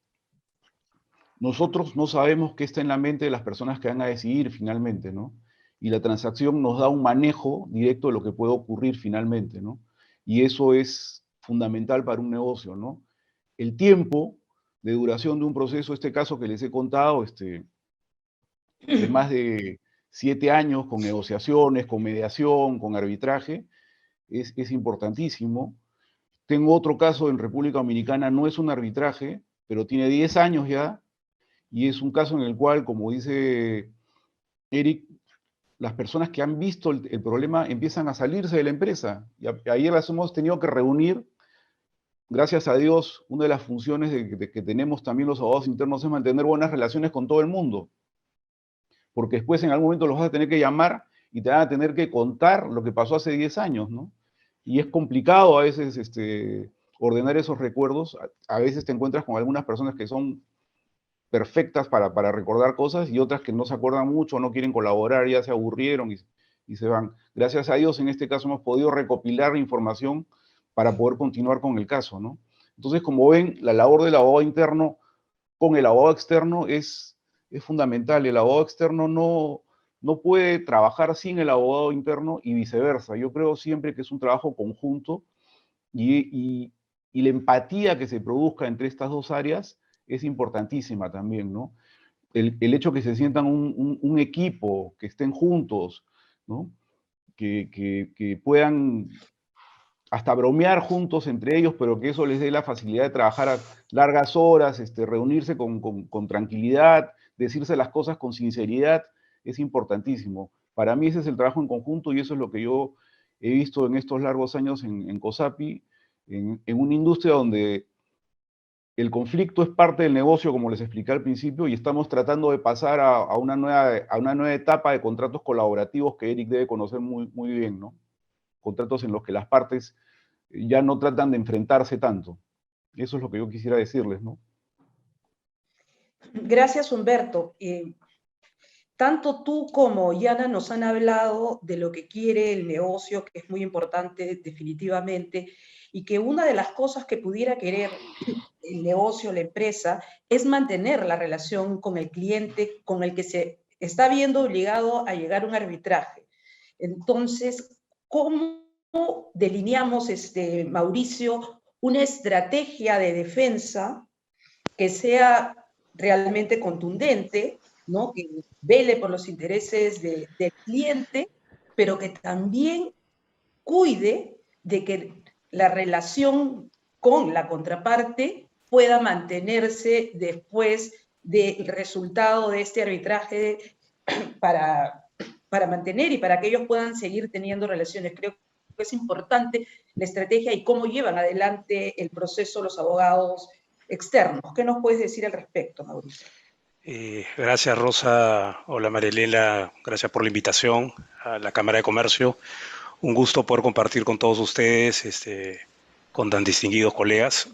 nosotros no sabemos qué está en la mente de las personas que van a decidir finalmente, ¿no? Y la transacción nos da un manejo directo de lo que puede ocurrir finalmente, ¿no? Y eso es fundamental para un negocio, ¿no? El tiempo de duración de un proceso, este caso que les he contado, de más de 7 años con negociaciones, con mediación, con arbitraje, es importantísimo. Tengo otro caso en República Dominicana, no es un arbitraje, pero tiene 10 años ya, y es un caso en el cual, como dice Eric, las personas que han visto el problema empiezan a salirse de la empresa. Y ayer las hemos tenido que reunir. Gracias a Dios, una de las funciones de que tenemos también los abogados internos es mantener buenas relaciones con todo el mundo. Porque después en algún momento los vas a tener que llamar y te van a tener que contar lo que pasó hace 10 años, ¿no? Y es complicado a veces ordenar esos recuerdos. A veces te encuentras con algunas personas que son perfectas para recordar cosas y otras que no se acuerdan mucho, no quieren colaborar, ya se aburrieron y se van. Gracias a Dios, en este caso hemos podido recopilar información para poder continuar con el caso, ¿no? Entonces, como ven, la labor del abogado interno con el abogado externo es fundamental. El abogado externo no puede trabajar sin el abogado interno y viceversa. Yo creo siempre que es un trabajo conjunto y la empatía que se produzca entre estas dos áreas es importantísima también, ¿no? El hecho que se sientan un equipo, que estén juntos, ¿no? Que puedan hasta bromear juntos entre ellos, pero que eso les dé la facilidad de trabajar a largas horas, reunirse con tranquilidad, decirse las cosas con sinceridad, es importantísimo. Para mí ese es el trabajo en conjunto y eso es lo que yo he visto en estos largos años en COSAPI, en una industria donde el conflicto es parte del negocio, como les expliqué al principio, y estamos tratando de pasar a una nueva etapa de contratos colaborativos que Eric debe conocer muy, muy bien, ¿no? Contratos en los que las partes ya no tratan de enfrentarse tanto. Eso es lo que yo quisiera decirles, ¿no? Gracias, Humberto. Tanto tú como Yana nos han hablado de lo que quiere el negocio, que es muy importante definitivamente, y que una de las cosas que pudiera querer el negocio, la empresa, es mantener la relación con el cliente con el que se está viendo obligado a llegar a un arbitraje. Entonces, ¿cómo delineamos, Mauricio, una estrategia de defensa que sea realmente contundente, ¿no? Que vele por los intereses del cliente, pero que también cuide de que la relación con la contraparte pueda mantenerse después del resultado de este arbitraje para mantener y para que ellos puedan seguir teniendo relaciones. Creo que es importante la estrategia y cómo llevan adelante el proceso los abogados externos. ¿Qué nos puedes decir al respecto, Mauricio? Gracias, Rosa. Hola, Marielena. Gracias por la invitación a la Cámara de Comercio. Un gusto poder compartir con todos ustedes, con tan distinguidos colegas.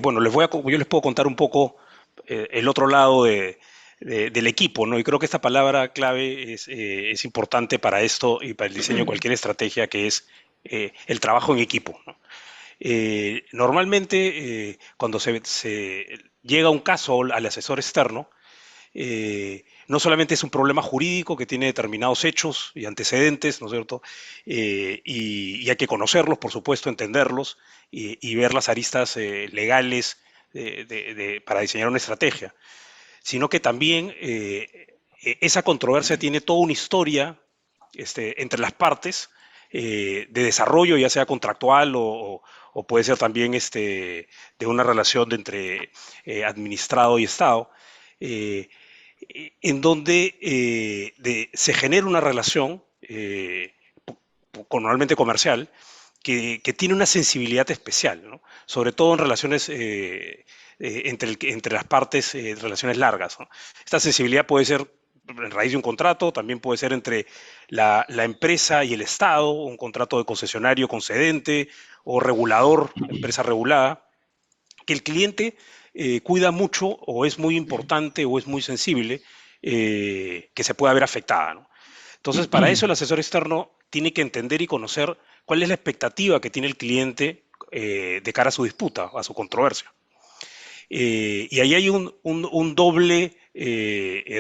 Bueno, yo les puedo contar un poco el otro lado del equipo, ¿no? Y creo que esta palabra clave es importante para esto y para el diseño de cualquier estrategia, que es el trabajo en equipo, ¿no? Normalmente, cuando se llega un caso al asesor externo, no solamente es un problema jurídico que tiene determinados hechos y antecedentes, ¿no es cierto? Y hay que conocerlos, por supuesto, entenderlos y ver las aristas legales para diseñar una estrategia, sino que también esa controversia tiene toda una historia entre las partes de desarrollo, ya sea contractual o puede ser también de una relación entre administrado y Estado, en donde se genera una relación normalmente comercial que tiene una sensibilidad especial, ¿no? Sobre todo en relaciones entre las partes, relaciones largas, ¿no? Esta sensibilidad puede ser en raíz de un contrato, también puede ser entre la empresa y el Estado, un contrato de concesionario concedente o regulador, empresa regulada, que el cliente cuida mucho o es muy importante o es muy sensible que se pueda ver afectada, ¿no? Entonces, para eso el asesor externo tiene que entender y conocer cuál es la expectativa que tiene el cliente de cara a su disputa, a su controversia. Y ahí hay un doble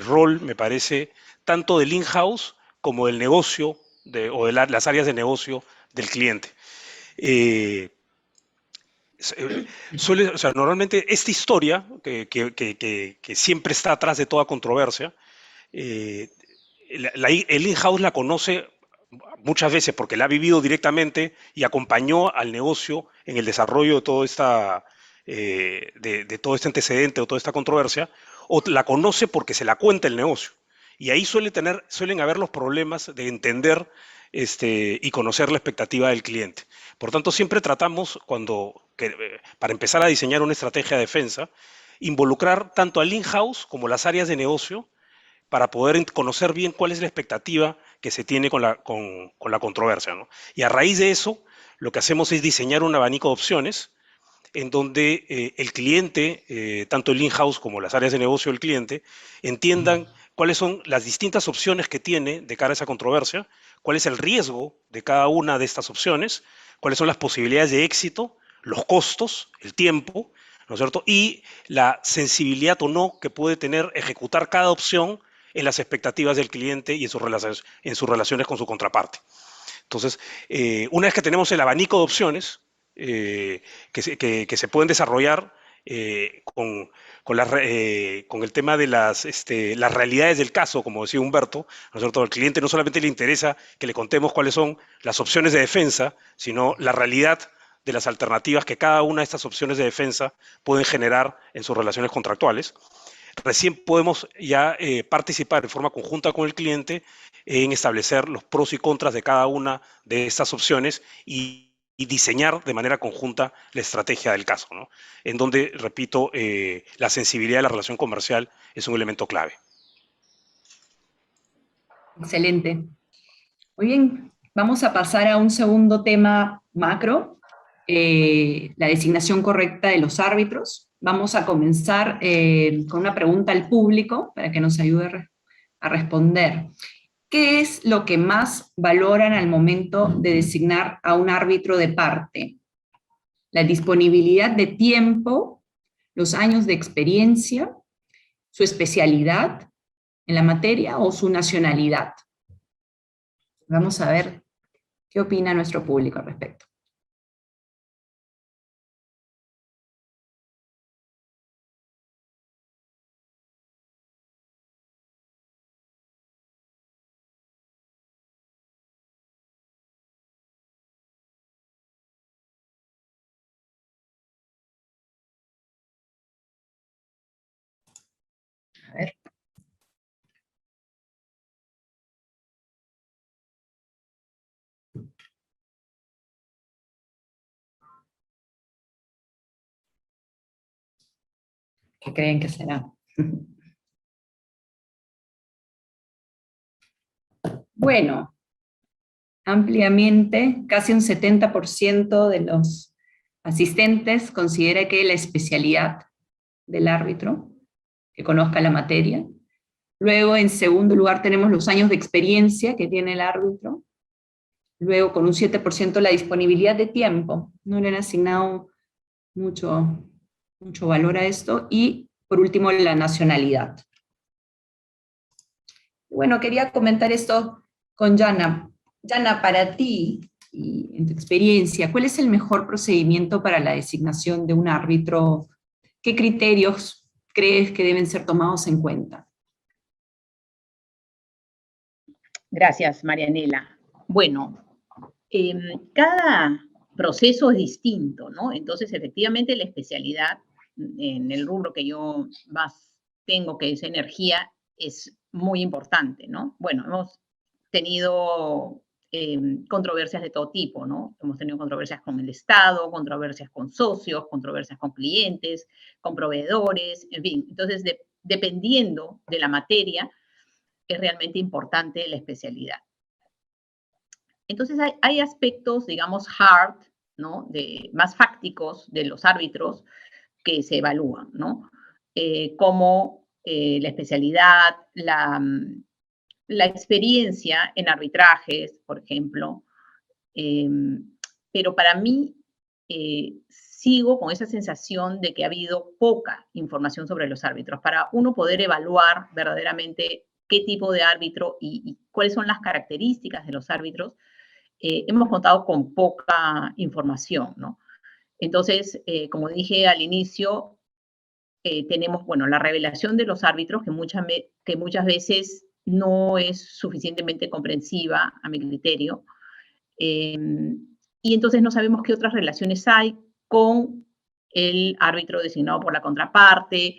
rol, me parece, tanto del in-house como del negocio o de las áreas de negocio del cliente. O sea, normalmente esta historia, que siempre está atrás de toda controversia, el in-house la conoce muchas veces porque la ha vivido directamente y acompañó al negocio en el desarrollo de todo de todo este antecedente o toda esta controversia, o la conoce porque se la cuenta el negocio. Y ahí suelen haber los problemas de entender y conocer la expectativa del cliente. Por tanto, siempre tratamos, para empezar a diseñar una estrategia de defensa, involucrar tanto al in-house como las áreas de negocio para poder conocer bien cuál es la expectativa que se tiene con la controversia, ¿no? Y a raíz de eso, lo que hacemos es diseñar un abanico de opciones en donde el cliente, tanto el in-house como las áreas de negocio del cliente, entiendan cuáles son las distintas opciones que tiene de cara a esa controversia, cuál es el riesgo de cada una de estas opciones, cuáles son las posibilidades de éxito, los costos, el tiempo, ¿no es cierto? Y la sensibilidad o no que puede tener ejecutar cada opción en las expectativas del cliente y en sus relaciones con su contraparte. Entonces, una vez que tenemos el abanico de opciones que se pueden desarrollar con el tema de las realidades del caso, como decía Humberto, ¿no es cierto? Al cliente no solamente le interesa que le contemos cuáles son las opciones de defensa, sino la realidad de las alternativas que cada una de estas opciones de defensa pueden generar en sus relaciones contractuales. Recién podemos ya participar de forma conjunta con el cliente en establecer los pros y contras de cada una de estas opciones y diseñar de manera conjunta la estrategia del caso, ¿no? En donde, repito, la sensibilidad de la relación comercial es un elemento clave. Excelente. Muy bien, vamos a pasar a un segundo tema macro, la designación correcta de los árbitros. Vamos a comenzar con una pregunta al público para que nos ayude a responder. ¿Qué es lo que más valoran al momento de designar a un árbitro de parte? ¿La disponibilidad de tiempo, los años de experiencia, su especialidad en la materia o su nacionalidad? Vamos a ver qué opina nuestro público al respecto. A ver. ¿Qué creen que será? Bueno, ampliamente, casi un 70% de los asistentes considera que la especialidad del árbitro, que conozca la materia. Luego, en segundo lugar, tenemos los años de experiencia que tiene el árbitro. Luego, con un 7%, la disponibilidad de tiempo. No le han asignado mucho valor a esto. Y, por último, la nacionalidad. Bueno, quería comentar esto con Yana. Yana, para ti, y en tu experiencia, ¿cuál es el mejor procedimiento para la designación de un árbitro? ¿Qué criterios crees que deben ser tomados en cuenta? Gracias, Marianela. Bueno, cada proceso es distinto, ¿no? Entonces, efectivamente, la especialidad en el rubro que yo más tengo, que es energía, es muy importante, ¿no? Bueno, hemos tenido controversias de todo tipo, ¿no? Hemos tenido controversias con el Estado, controversias con socios, controversias con clientes, con proveedores, en fin. Entonces, dependiendo de la materia, es realmente importante la especialidad. Entonces, hay aspectos, digamos, hard, ¿no? Más fácticos de los árbitros que se evalúan, ¿no? Como la especialidad, la experiencia en arbitrajes, por ejemplo. Pero para mí, sigo con esa sensación de que ha habido poca información sobre los árbitros para uno poder evaluar verdaderamente qué tipo de árbitro y cuáles son las características de los árbitros. Hemos contado con poca información, ¿no? Entonces, como dije al inicio, tenemos, bueno, la revelación de los árbitros, que muchas veces no es suficientemente comprensiva a mi criterio, y entonces no sabemos qué otras relaciones hay con el árbitro designado por la contraparte,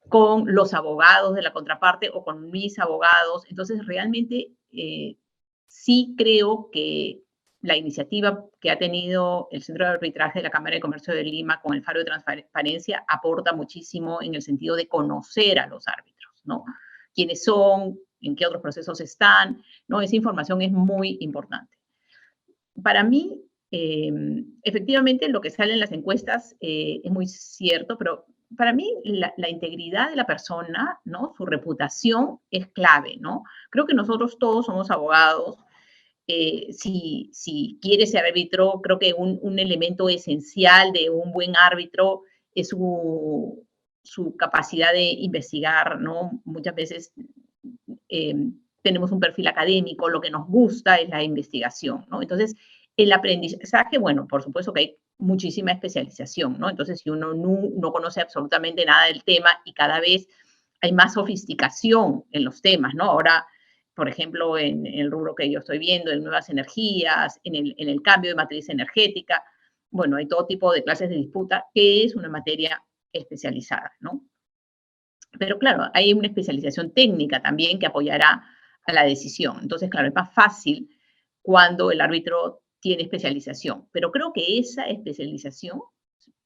con los abogados de la contraparte o con mis abogados. Entonces, realmente sí creo que la iniciativa que ha tenido el Centro de Arbitraje de la Cámara de Comercio de Lima con el Faro de Transparencia aporta muchísimo en el sentido de conocer a los árbitros, ¿no? Quiénes son, en qué otros procesos están, ¿no? Esa información es muy importante. Para mí, efectivamente, lo que sale en las encuestas es muy cierto, pero para mí la integridad de la persona, ¿no? Su reputación es clave, ¿no? Creo que nosotros todos somos abogados. Si quiere ser árbitro, creo que un elemento esencial de un buen árbitro es su capacidad de investigar, ¿no? Muchas veces tenemos un perfil académico, lo que nos gusta es la investigación, ¿no? Entonces, el aprendizaje, bueno, por supuesto que hay muchísima especialización, ¿no? Entonces, si uno no conoce absolutamente nada del tema y cada vez hay más sofisticación en los temas, ¿no? Ahora, por ejemplo, en el rubro que yo estoy viendo, en nuevas energías, en el cambio de matriz energética, bueno, hay todo tipo de clases de disputa, que es una materia especializada, ¿no? Pero claro, hay una especialización técnica también que apoyará a la decisión. Entonces, claro, es más fácil cuando el árbitro tiene especialización. Pero creo que esa especialización,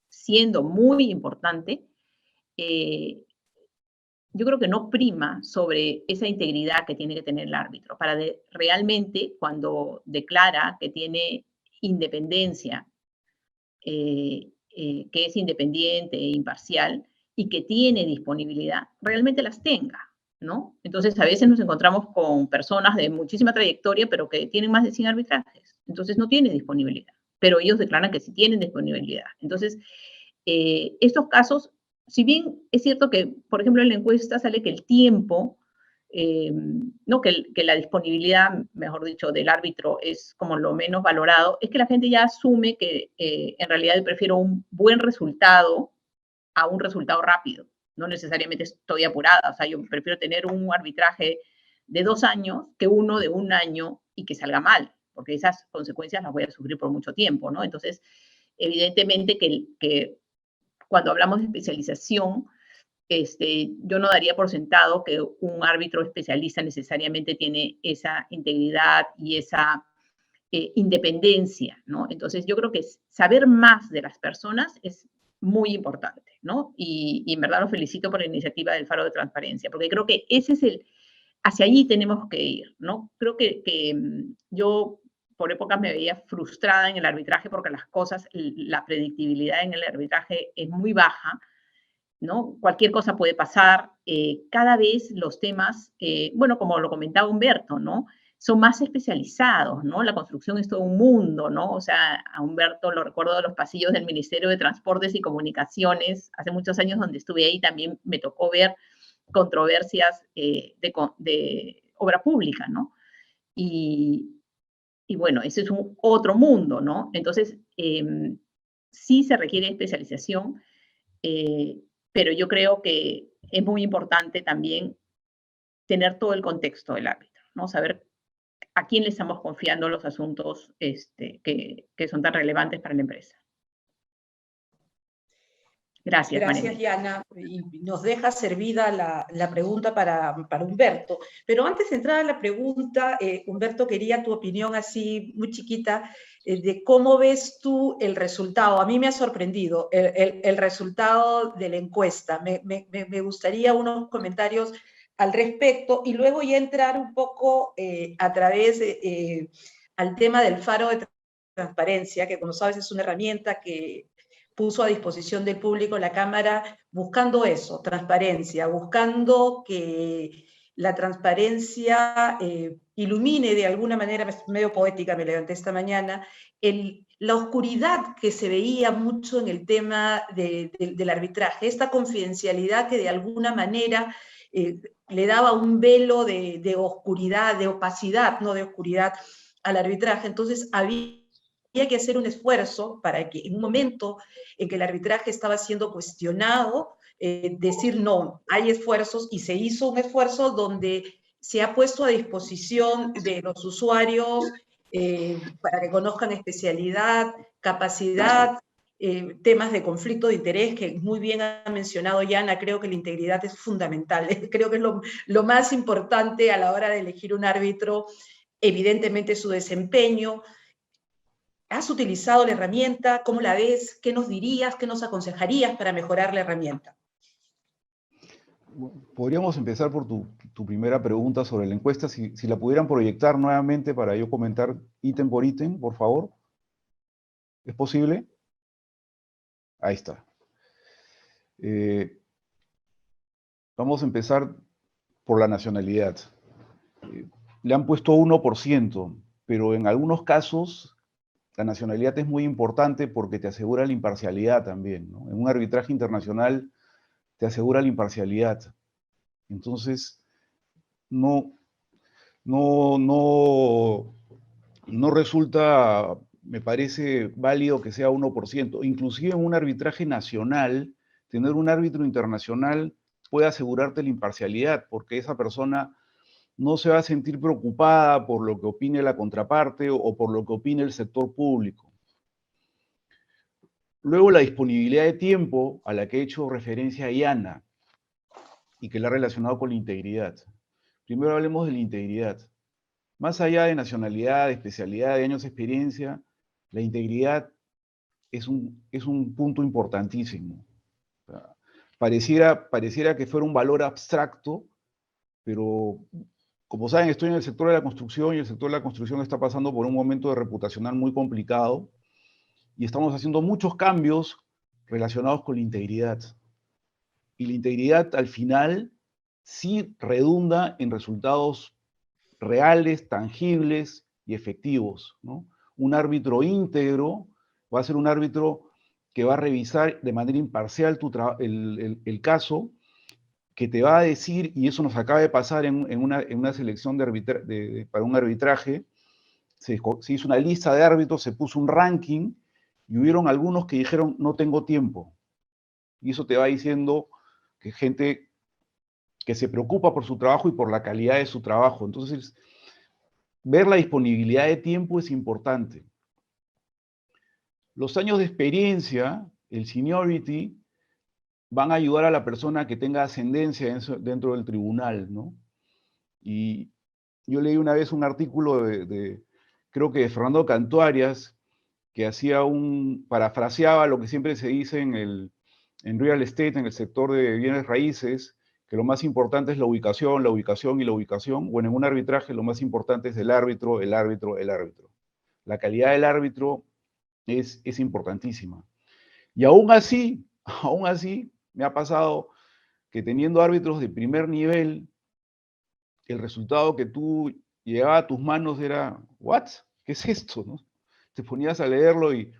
siendo muy importante, yo creo que no prima sobre esa integridad que tiene que tener el árbitro. Para realmente, cuando declara que tiene independencia, que es independiente e imparcial, y que tiene disponibilidad, realmente las tenga, ¿no? Entonces, a veces nos encontramos con personas de muchísima trayectoria, pero que tienen más de 100 arbitrajes. Entonces, no tienen disponibilidad, pero ellos declaran que sí tienen disponibilidad. Entonces, estos casos, si bien es cierto que, por ejemplo, en la encuesta sale que el tiempo, no, que la disponibilidad, mejor dicho, del árbitro es como lo menos valorado, es que la gente ya asume que en realidad yo prefiero un buen resultado a un resultado rápido. No necesariamente estoy apurada, o sea, yo prefiero tener un arbitraje de 2 años que uno de 1 año y que salga mal, porque esas consecuencias las voy a sufrir por mucho tiempo, ¿no? Entonces, evidentemente que cuando hablamos de especialización, yo no daría por sentado que un árbitro especialista necesariamente tiene esa integridad y esa independencia, ¿no? Entonces, yo creo que saber más de las personas es muy importante, ¿no? Y en verdad lo felicito por la iniciativa del Faro de Transparencia, porque creo que ese es hacia allí tenemos que ir, ¿no? Creo que yo por épocas me veía frustrada en el arbitraje porque las cosas, la predictibilidad en el arbitraje es muy baja, ¿no? Cualquier cosa puede pasar. Cada vez los temas, bueno, como lo comentaba Humberto, ¿no? Son más especializados, ¿no? La construcción es todo un mundo, ¿no? O sea, a Humberto lo recuerdo de los pasillos del Ministerio de Transportes y Comunicaciones, hace muchos años donde estuve ahí también me tocó ver controversias de obra pública, ¿no? Y bueno, ese es otro mundo, ¿no? Entonces, sí se requiere especialización, pero yo creo que es muy importante también tener todo el contexto del árbitro, ¿no? Saber a quién le estamos confiando los asuntos que son tan relevantes para la empresa. Gracias, Gracias, Diana. Y nos deja servida la pregunta para Humberto. Pero antes de entrar a la pregunta, Humberto, quería tu opinión así muy chiquita de cómo ves tú el resultado. A mí me ha sorprendido el resultado de la encuesta. Me gustaría unos comentarios al respecto y luego ya entrar un poco a través al tema del Faro de Transparencia, que como sabes es una herramienta que puso a disposición del público la Cámara buscando eso, transparencia, buscando que la transparencia ilumine de alguna manera, medio poética me levanté esta mañana, la oscuridad que se veía mucho en el tema del arbitraje, esta confidencialidad que de alguna manera le daba un velo de oscuridad, de opacidad, no de oscuridad al arbitraje. Entonces había que hacer un esfuerzo para que en un momento en que el arbitraje estaba siendo cuestionado, decir no, hay esfuerzos, y se hizo un esfuerzo donde se ha puesto a disposición de los usuarios para que conozcan especialidad, capacidad, temas de conflicto de interés, que muy bien ha mencionado Yana. Creo que la integridad es fundamental, creo que es lo más importante a la hora de elegir un árbitro, evidentemente su desempeño. ¿Has utilizado la herramienta? ¿Cómo la ves? ¿Qué nos dirías? ¿Qué nos aconsejarías para mejorar la herramienta? Podríamos empezar por tu primera pregunta sobre la encuesta, si la pudieran proyectar nuevamente para yo comentar ítem por ítem, por favor. ¿Es posible? Ahí está. Vamos a empezar por la nacionalidad. Le han puesto 1%, pero en algunos casos la nacionalidad es muy importante porque te asegura la imparcialidad también, ¿no? En un arbitraje internacional te asegura la imparcialidad. Entonces, no resulta, me parece, válido que sea 1%. Inclusive en un arbitraje nacional, tener un árbitro internacional puede asegurarte la imparcialidad, porque esa persona no se va a sentir preocupada por lo que opine la contraparte o por lo que opine el sector público. Luego, la disponibilidad de tiempo a la que he hecho referencia Yana y que la ha relacionado con la integridad. Primero hablemos de la integridad. Más allá de nacionalidad, de especialidad, de años de experiencia, la integridad es un punto importantísimo. O sea, pareciera que fuera un valor abstracto, pero como saben, estoy en el sector de la construcción y el sector de la construcción está pasando por un momento de reputacional muy complicado y estamos haciendo muchos cambios relacionados con la integridad. Y la integridad al final sí redunda en resultados reales, tangibles y efectivos, ¿no? Un árbitro íntegro va a ser un árbitro que va a revisar de manera imparcial el caso, que te va a decir, y eso nos acaba de pasar en una selección para un arbitraje, se hizo una lista de árbitros, se puso un ranking, y hubieron algunos que dijeron, no tengo tiempo. Y eso te va diciendo que gente que se preocupa por su trabajo y por la calidad de su trabajo. Entonces, ver la disponibilidad de tiempo es importante. Los años de experiencia, el seniority, van a ayudar a la persona que tenga ascendencia dentro del tribunal, ¿no? Y yo leí una vez un artículo creo que de Fernando Cantuarias, que parafraseaba lo que siempre se dice en real estate, en el sector de bienes raíces, que lo más importante es la ubicación y la ubicación. Bueno, en un arbitraje lo más importante es el árbitro. La calidad del árbitro es importantísima. Y aún así, me ha pasado que teniendo árbitros de primer nivel, el resultado que tú llegaba a tus manos era, ¿what? ¿Qué es esto? ¿No? Te ponías a leerlo y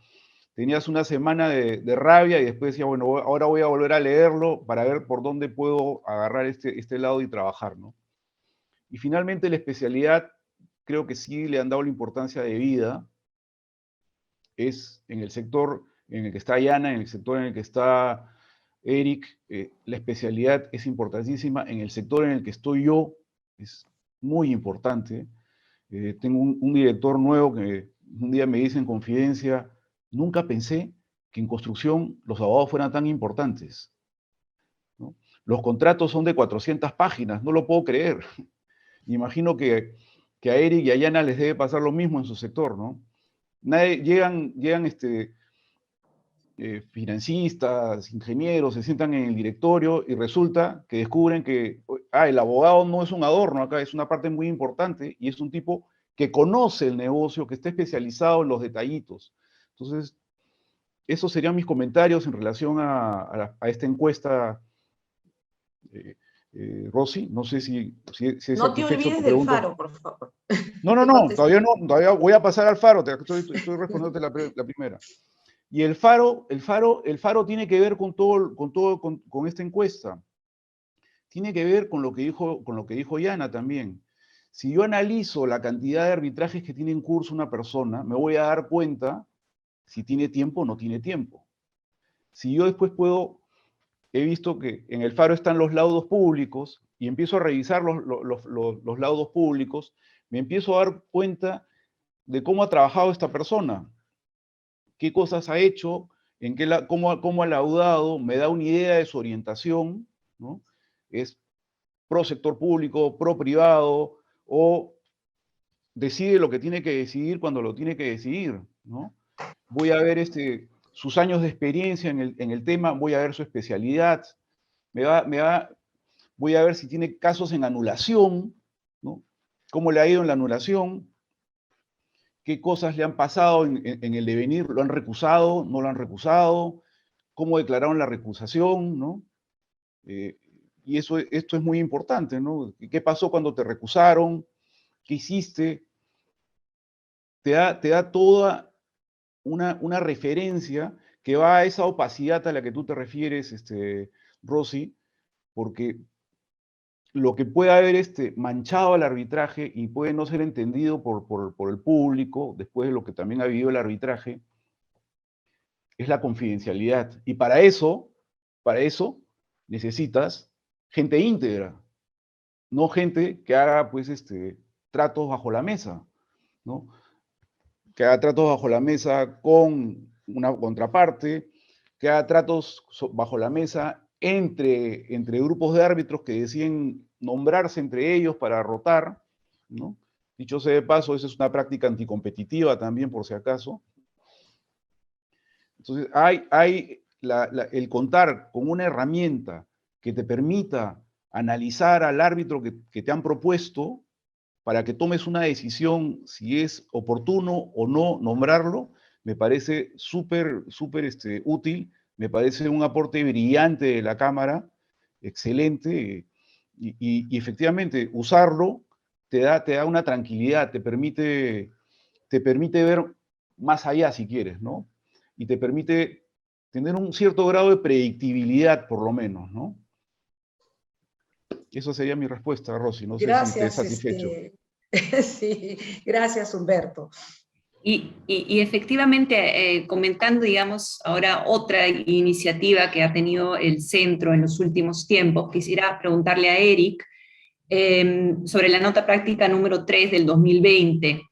tenías una semana de rabia y después decías, bueno, ahora voy a volver a leerlo para ver por dónde puedo agarrar este lado y trabajar, ¿no? Y finalmente la especialidad, creo que sí le han dado la importancia de vida, es en el sector en el que está Yana, en el sector en el que está Eric, la especialidad es importantísima. En el sector en el que estoy yo, es muy importante. Tengo un director nuevo que un día me dice en confidencia, nunca pensé que en construcción los abogados fueran tan importantes, ¿no? Los contratos son de 400 páginas, no lo puedo creer. Imagino que a Eric y a Yana les debe pasar lo mismo en su sector, ¿no? Llegan financistas, ingenieros, se sientan en el directorio y resulta que descubren que el abogado no es un adorno acá, es una parte muy importante y es un tipo que conoce el negocio, que está especializado en los detallitos. Entonces, esos serían mis comentarios en relación a esta encuesta, Rosy. No sé si es no te olvides del faro, por favor. No, todavía no, todavía voy a pasar al faro, estoy respondiéndote la primera. Y el faro tiene que ver con esta encuesta. Tiene que ver con lo que dijo Yana también. Si yo analizo la cantidad de arbitrajes que tiene en curso una persona, me voy a dar cuenta si tiene tiempo o no tiene tiempo. Si yo después he visto que en el Faro están los laudos públicos y empiezo a revisar los laudos públicos, me empiezo a dar cuenta de cómo ha trabajado esta persona, qué cosas ha hecho, cómo ha laudado, me da una idea de su orientación, ¿no? Es pro sector público, pro privado, o decide lo que tiene que decidir cuando lo tiene que decidir, ¿no? Voy a ver sus años de experiencia en el tema, voy a ver su especialidad, voy a ver si tiene casos en anulación, ¿no? Cómo le ha ido en la anulación, qué cosas le han pasado en el devenir, lo han recusado, no lo han recusado, cómo declararon la recusación, ¿no? Y esto es muy importante, ¿no? ¿Qué pasó cuando te recusaron? ¿Qué hiciste? Te da toda una referencia que va a esa opacidad a la que tú te refieres, Rosy, porque lo que puede haber manchado al arbitraje y puede no ser entendido por el público, después de lo que también ha vivido el arbitraje, es la confidencialidad. Y para eso necesitas gente íntegra, no gente que haga, pues, tratos bajo la mesa, ¿no? Que haga tratos bajo la mesa con una contraparte, que haga tratos bajo la mesa entre grupos de árbitros que deciden nombrarse entre ellos para rotar, ¿no? Dicho sea de paso, esa es una práctica anticompetitiva también, por si acaso. Entonces, el contar con una herramienta que te permita analizar al árbitro que te han propuesto para que tomes una decisión si es oportuno o no nombrarlo, me parece súper útil, me parece un aporte brillante de la Cámara, excelente, y efectivamente usarlo te da una tranquilidad, te permite ver más allá si quieres, ¿no? Y te permite tener un cierto grado de predictibilidad, por lo menos, ¿no? Esa sería mi respuesta, Rosy. No sé si te satisfecho. Sí, gracias, Humberto. Y efectivamente, comentando, digamos, ahora otra iniciativa que ha tenido el centro en los últimos tiempos, quisiera preguntarle a Eric sobre la nota práctica número 3 del 2020,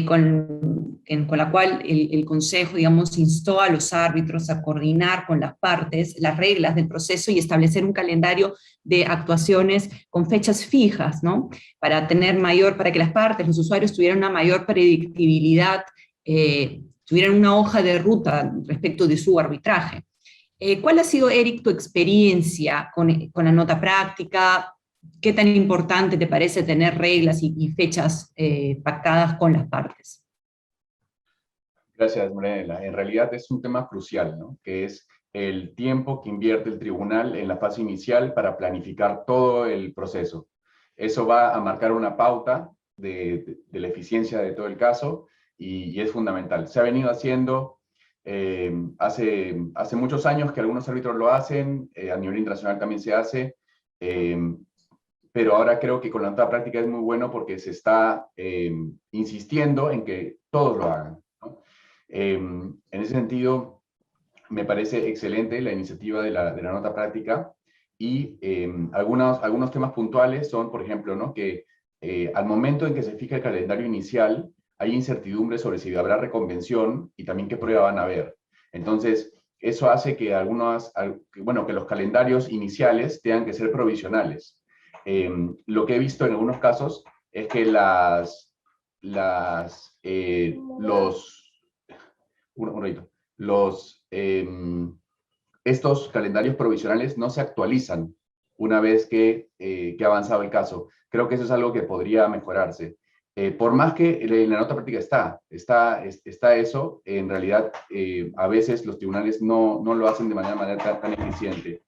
con la cual el Consejo, digamos, instó a los árbitros a coordinar con las partes las reglas del proceso y establecer un calendario de actuaciones con fechas fijas, ¿no? Para que las partes, los usuarios, tuvieran una mayor predictibilidad, tuvieran una hoja de ruta respecto de su arbitraje. ¿Cuál ha sido, Eric, tu experiencia con la nota práctica? ¿Qué tan importante te parece tener reglas y fechas pactadas con las partes? Gracias, Marianela. En realidad es un tema crucial, ¿no? Que es el tiempo que invierte el tribunal en la fase inicial para planificar todo el proceso. Eso va a marcar una pauta de la eficiencia de todo el caso y es fundamental. Se ha venido haciendo hace muchos años que algunos árbitros lo hacen, a nivel internacional también se hace, pero ahora creo que con la nota práctica es muy bueno porque se está insistiendo en que todos lo hagan, ¿no? En ese sentido, me parece excelente la iniciativa de la nota práctica y algunos temas puntuales son, por ejemplo, ¿no? Que al momento en que se fija el calendario inicial, hay incertidumbre sobre si habrá reconvención y también qué prueba van a haber. Entonces, eso hace que que los calendarios iniciales tengan que ser provisionales. Lo que he visto en algunos casos es que estos calendarios provisionales no se actualizan una vez que ha avanzado el caso. Creo que eso es algo que podría mejorarse. Por más que en la nota práctica está eso, en realidad a veces los tribunales no lo hacen de manera tan eficiente.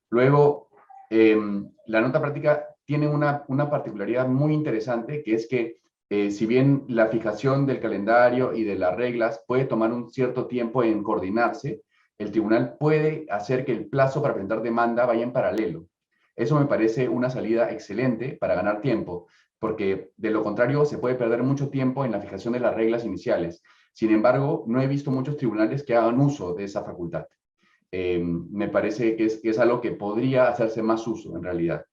Luego, la nota práctica tiene una particularidad muy interesante, que es que si bien la fijación del calendario y de las reglas puede tomar un cierto tiempo en coordinarse, el tribunal puede hacer que el plazo para presentar demanda vaya en paralelo. Eso me parece una salida excelente para ganar tiempo, porque de lo contrario se puede perder mucho tiempo en la fijación de las reglas iniciales. Sin embargo, no he visto muchos tribunales que hagan uso de esa facultad. Me parece que es algo que podría hacerse más uso en realidad.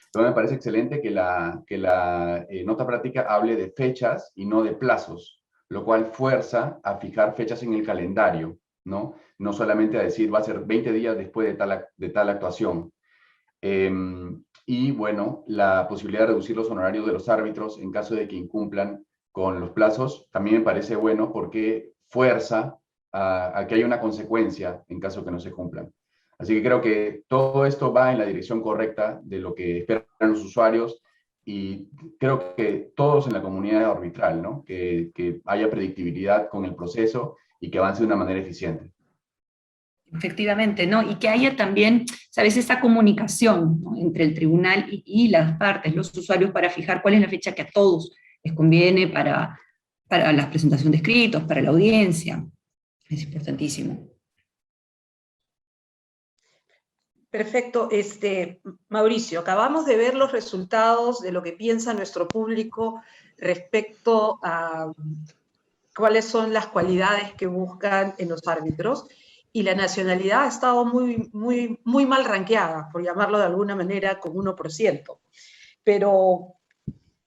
Entonces me parece excelente que la nota práctica hable de fechas y no de plazos, lo cual fuerza a fijar fechas en el calendario, ¿no? No solamente a decir va a ser 20 días después de tal actuación. Y bueno, la posibilidad de reducir los honorarios de los árbitros en caso de que incumplan con los plazos también me parece bueno porque fuerza a que haya una consecuencia en caso que no se cumplan. Así que creo que todo esto va en la dirección correcta de lo que esperan los usuarios y creo que todos en la comunidad arbitral, ¿no? Que haya predictibilidad con el proceso y que avance de una manera eficiente. Efectivamente, ¿no? Y que haya también, ¿sabes?, esta comunicación, ¿no?, entre el tribunal y las partes, los usuarios, para fijar cuál es la fecha que a todos les conviene para la presentación de escritos, para la audiencia. Es importantísimo. Perfecto. Mauricio, acabamos de ver los resultados de lo que piensa nuestro público respecto a cuáles son las cualidades que buscan en los árbitros, y la nacionalidad ha estado muy mal rankeada, por llamarlo de alguna manera, con 1%. Pero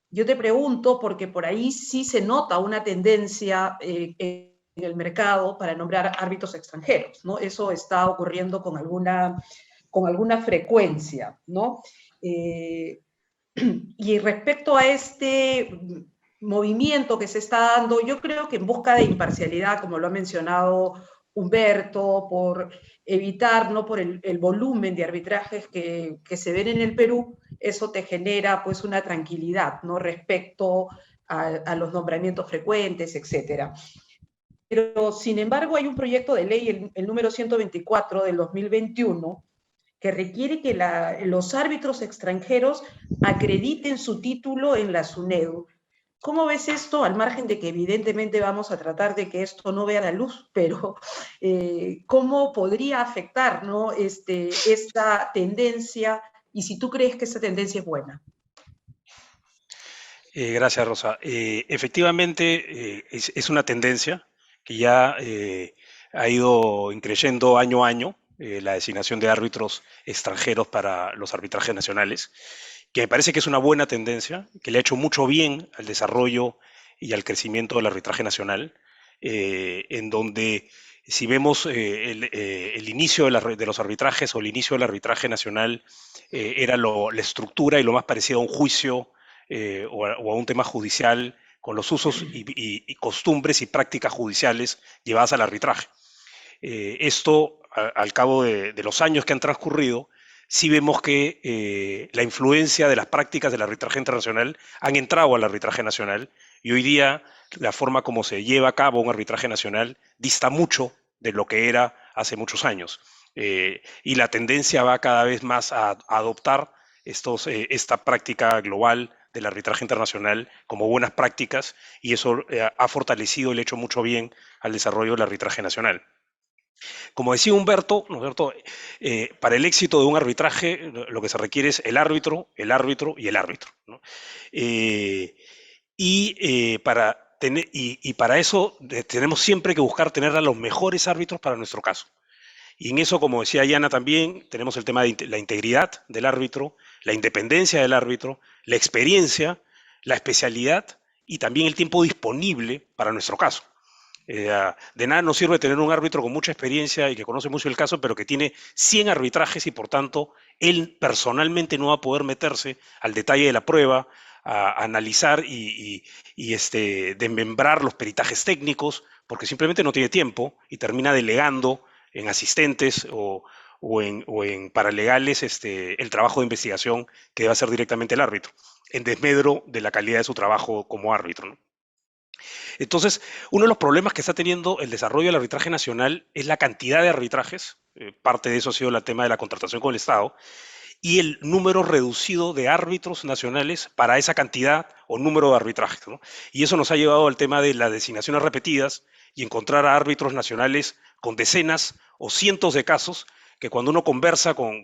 yo te pregunto, porque por ahí sí se nota una tendencia en el mercado para nombrar árbitros extranjeros, ¿no? Eso está ocurriendo con alguna frecuencia, ¿no? Y respecto a este movimiento que se está dando, yo creo que en busca de imparcialidad, como lo ha mencionado Humberto, por evitar, ¿no?, por el volumen de arbitrajes que se ven en el Perú, eso te genera pues una tranquilidad, ¿no?, respecto a los nombramientos frecuentes, etc. Pero, sin embargo, hay un proyecto de ley, el número 124 del 2021, que requiere que los árbitros extranjeros acrediten su título en la SUNEDU. ¿Cómo ves esto, al margen de que evidentemente vamos a tratar de que esto no vea la luz, pero cómo podría afectar, ¿no?, esta tendencia, y si tú crees que esta tendencia es buena? Gracias, Rosa. Efectivamente, es una tendencia que ya ha ido increyendo año a año, la designación de árbitros extranjeros para los arbitrajes nacionales, que me parece que es una buena tendencia, que le ha hecho mucho bien al desarrollo y al crecimiento del arbitraje nacional, en donde, si vemos el inicio de los arbitrajes o el inicio del arbitraje nacional, era la estructura y lo más parecido a un juicio o a un tema judicial, con los usos y costumbres y prácticas judiciales llevadas al arbitraje. Esto, al cabo de los años que han transcurrido, sí vemos que la influencia de las prácticas del arbitraje internacional han entrado al arbitraje nacional, y hoy día la forma como se lleva a cabo un arbitraje nacional dista mucho de lo que era hace muchos años. Y la tendencia va cada vez más a adoptar esta práctica global del arbitraje internacional como buenas prácticas, y eso ha fortalecido y le ha hecho mucho bien al desarrollo del arbitraje nacional. Como decía Humberto, para el éxito de un arbitraje lo que se requiere es el árbitro y el árbitro, ¿no? Para eso tenemos siempre que buscar tener a los mejores árbitros para nuestro caso. Y en eso, como decía Yana también, tenemos el tema de la integridad del árbitro, la independencia del árbitro, la experiencia, la especialidad y también el tiempo disponible para nuestro caso. De nada nos sirve tener un árbitro con mucha experiencia y que conoce mucho el caso, pero que tiene 100 arbitrajes y, por tanto, él personalmente no va a poder meterse al detalle de la prueba, a analizar y desmembrar los peritajes técnicos, porque simplemente no tiene tiempo y termina delegando en asistentes o en paralegales el trabajo de investigación que debe hacer directamente el árbitro, en desmedro de la calidad de su trabajo como árbitro, ¿no? Entonces, uno de los problemas que está teniendo el desarrollo del arbitraje nacional es la cantidad de arbitrajes, parte de eso ha sido el tema de la contratación con el Estado, y el número reducido de árbitros nacionales para esa cantidad o número de arbitrajes, ¿no? Y eso nos ha llevado al tema de las designaciones repetidas y encontrar a árbitros nacionales con decenas o cientos de casos que cuando uno conversa con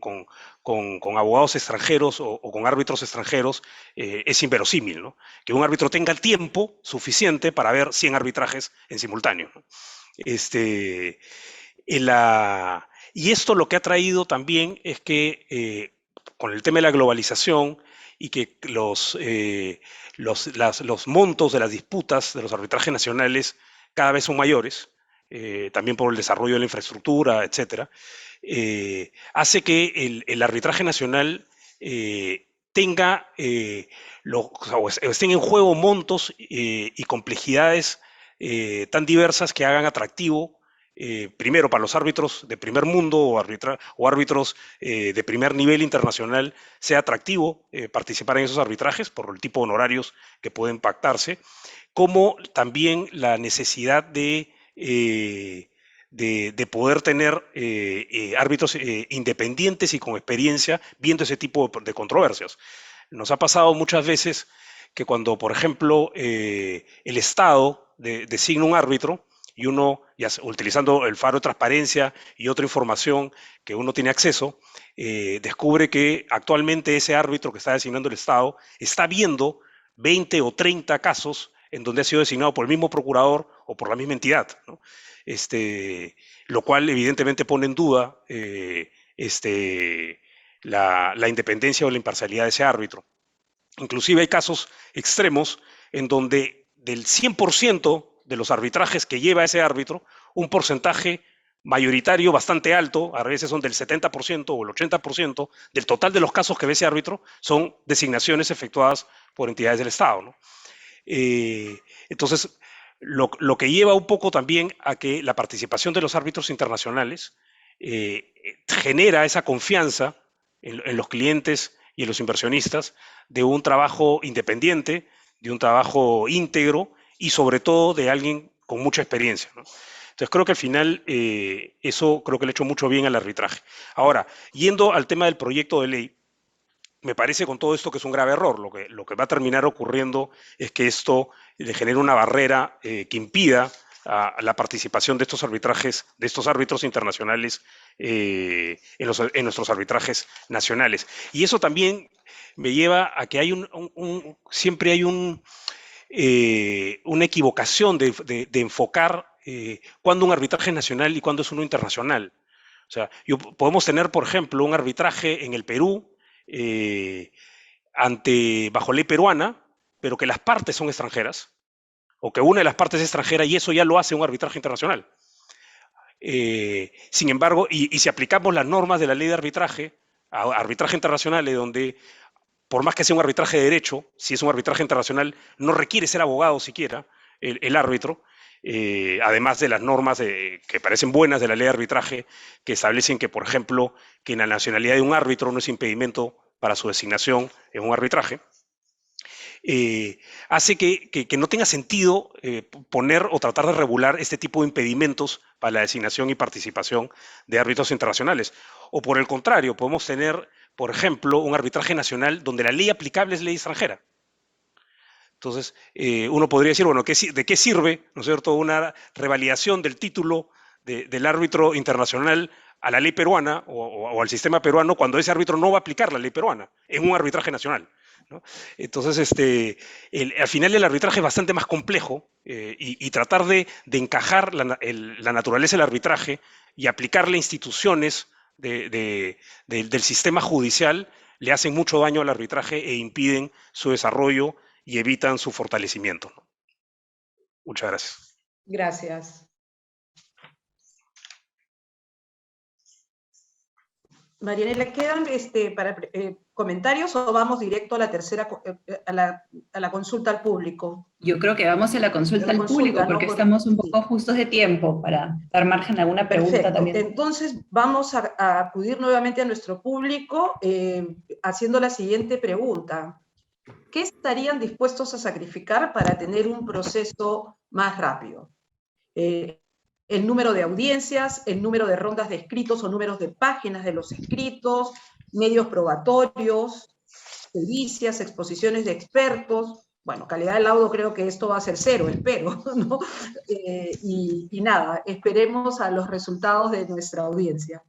abogados extranjeros o con árbitros extranjeros, es inverosímil, ¿no? Que un árbitro tenga el tiempo suficiente para ver 100 arbitrajes en simultáneo, ¿no? Y esto lo que ha traído también es que con el tema de la globalización y que los montos de las disputas de los arbitrajes nacionales cada vez son mayores, también por el desarrollo de la infraestructura, etcétera, hace que el arbitraje nacional tenga o estén en juego montos y complejidades tan diversas que hagan atractivo, primero para los árbitros de primer mundo o árbitros de primer nivel internacional, sea atractivo participar en esos arbitrajes por el tipo de honorarios que pueden pactarse, como también la necesidad de poder tener árbitros independientes y con experiencia viendo ese tipo de controversias. Nos ha pasado muchas veces que cuando, por ejemplo, el Estado designa un árbitro y uno, utilizando el faro de transparencia y otra información que uno tiene acceso, descubre que actualmente ese árbitro que está designando el Estado está viendo 20 o 30 casos en donde ha sido designado por el mismo procurador o por la misma entidad, ¿no? Lo cual evidentemente pone en duda la independencia o la imparcialidad de ese árbitro. Inclusive hay casos extremos en donde del 100% de los arbitrajes que lleva ese árbitro, un porcentaje mayoritario bastante alto, a veces son del 70% o el 80% del total de los casos que ve ese árbitro, son designaciones efectuadas por entidades del Estado, ¿no? Entonces, lo que lleva un poco también a que la participación de los árbitros internacionales genera esa confianza en los clientes y en los inversionistas de un trabajo independiente, de un trabajo íntegro y sobre todo de alguien con mucha experiencia, ¿no? Entonces creo que al final eso creo que le ha hecho mucho bien al arbitraje. Ahora, yendo al tema del proyecto de ley, me parece con todo esto que es un grave error. Lo que va a terminar ocurriendo es que esto le genera una barrera que impida a la participación de estos arbitrajes, de estos árbitros internacionales en nuestros arbitrajes nacionales. Y eso también me lleva a que hay siempre hay una equivocación de enfocar cuándo un arbitraje es nacional y cuándo es uno internacional. O sea, podemos tener, por ejemplo, un arbitraje en el Perú bajo ley peruana, pero que las partes son extranjeras, o que una de las partes es extranjera y eso ya lo hace un arbitraje internacional. Sin embargo, y si aplicamos las normas de la ley de arbitraje a arbitraje internacional, donde por más que sea un arbitraje de derecho, si es un arbitraje internacional, no requiere ser abogado siquiera el árbitro, además de las normas que parecen buenas de la ley de arbitraje, que establecen que, por ejemplo, que la nacionalidad de un árbitro no es impedimento para su designación en un arbitraje, hace que no tenga sentido poner o tratar de regular este tipo de impedimentos para la designación y participación de árbitros internacionales. O por el contrario, podemos tener, por ejemplo, un arbitraje nacional donde la ley aplicable es ley extranjera. Entonces, uno podría decir, bueno, ¿de qué sirve, ¿no es cierto?, una revalidación del título del árbitro internacional a la ley peruana o al sistema peruano cuando ese árbitro no va a aplicar la ley peruana en un arbitraje nacional, ¿no? Entonces, al final el arbitraje es bastante más complejo y tratar de encajar la naturaleza del arbitraje y aplicarle instituciones del sistema judicial le hacen mucho daño al arbitraje e impiden su desarrollo y evitan su fortalecimiento, ¿no? Muchas gracias. Gracias. Marianela, ¿quedan para comentarios o vamos directo a la tercera, a la consulta al público? Yo creo que vamos a la consulta al público, porque estamos un poco justos de tiempo para dar margen a alguna pregunta. Perfecto. También. Entonces vamos a acudir nuevamente a nuestro público haciendo la siguiente pregunta. ¿Qué estarían dispuestos a sacrificar para tener un proceso más rápido? El número de audiencias, el número de rondas de escritos o números de páginas de los escritos, medios probatorios, pericias, exposiciones de expertos. Bueno, calidad del laudo creo que esto va a ser cero, espero, ¿no? Y nada, esperemos a los resultados de nuestra audiencia.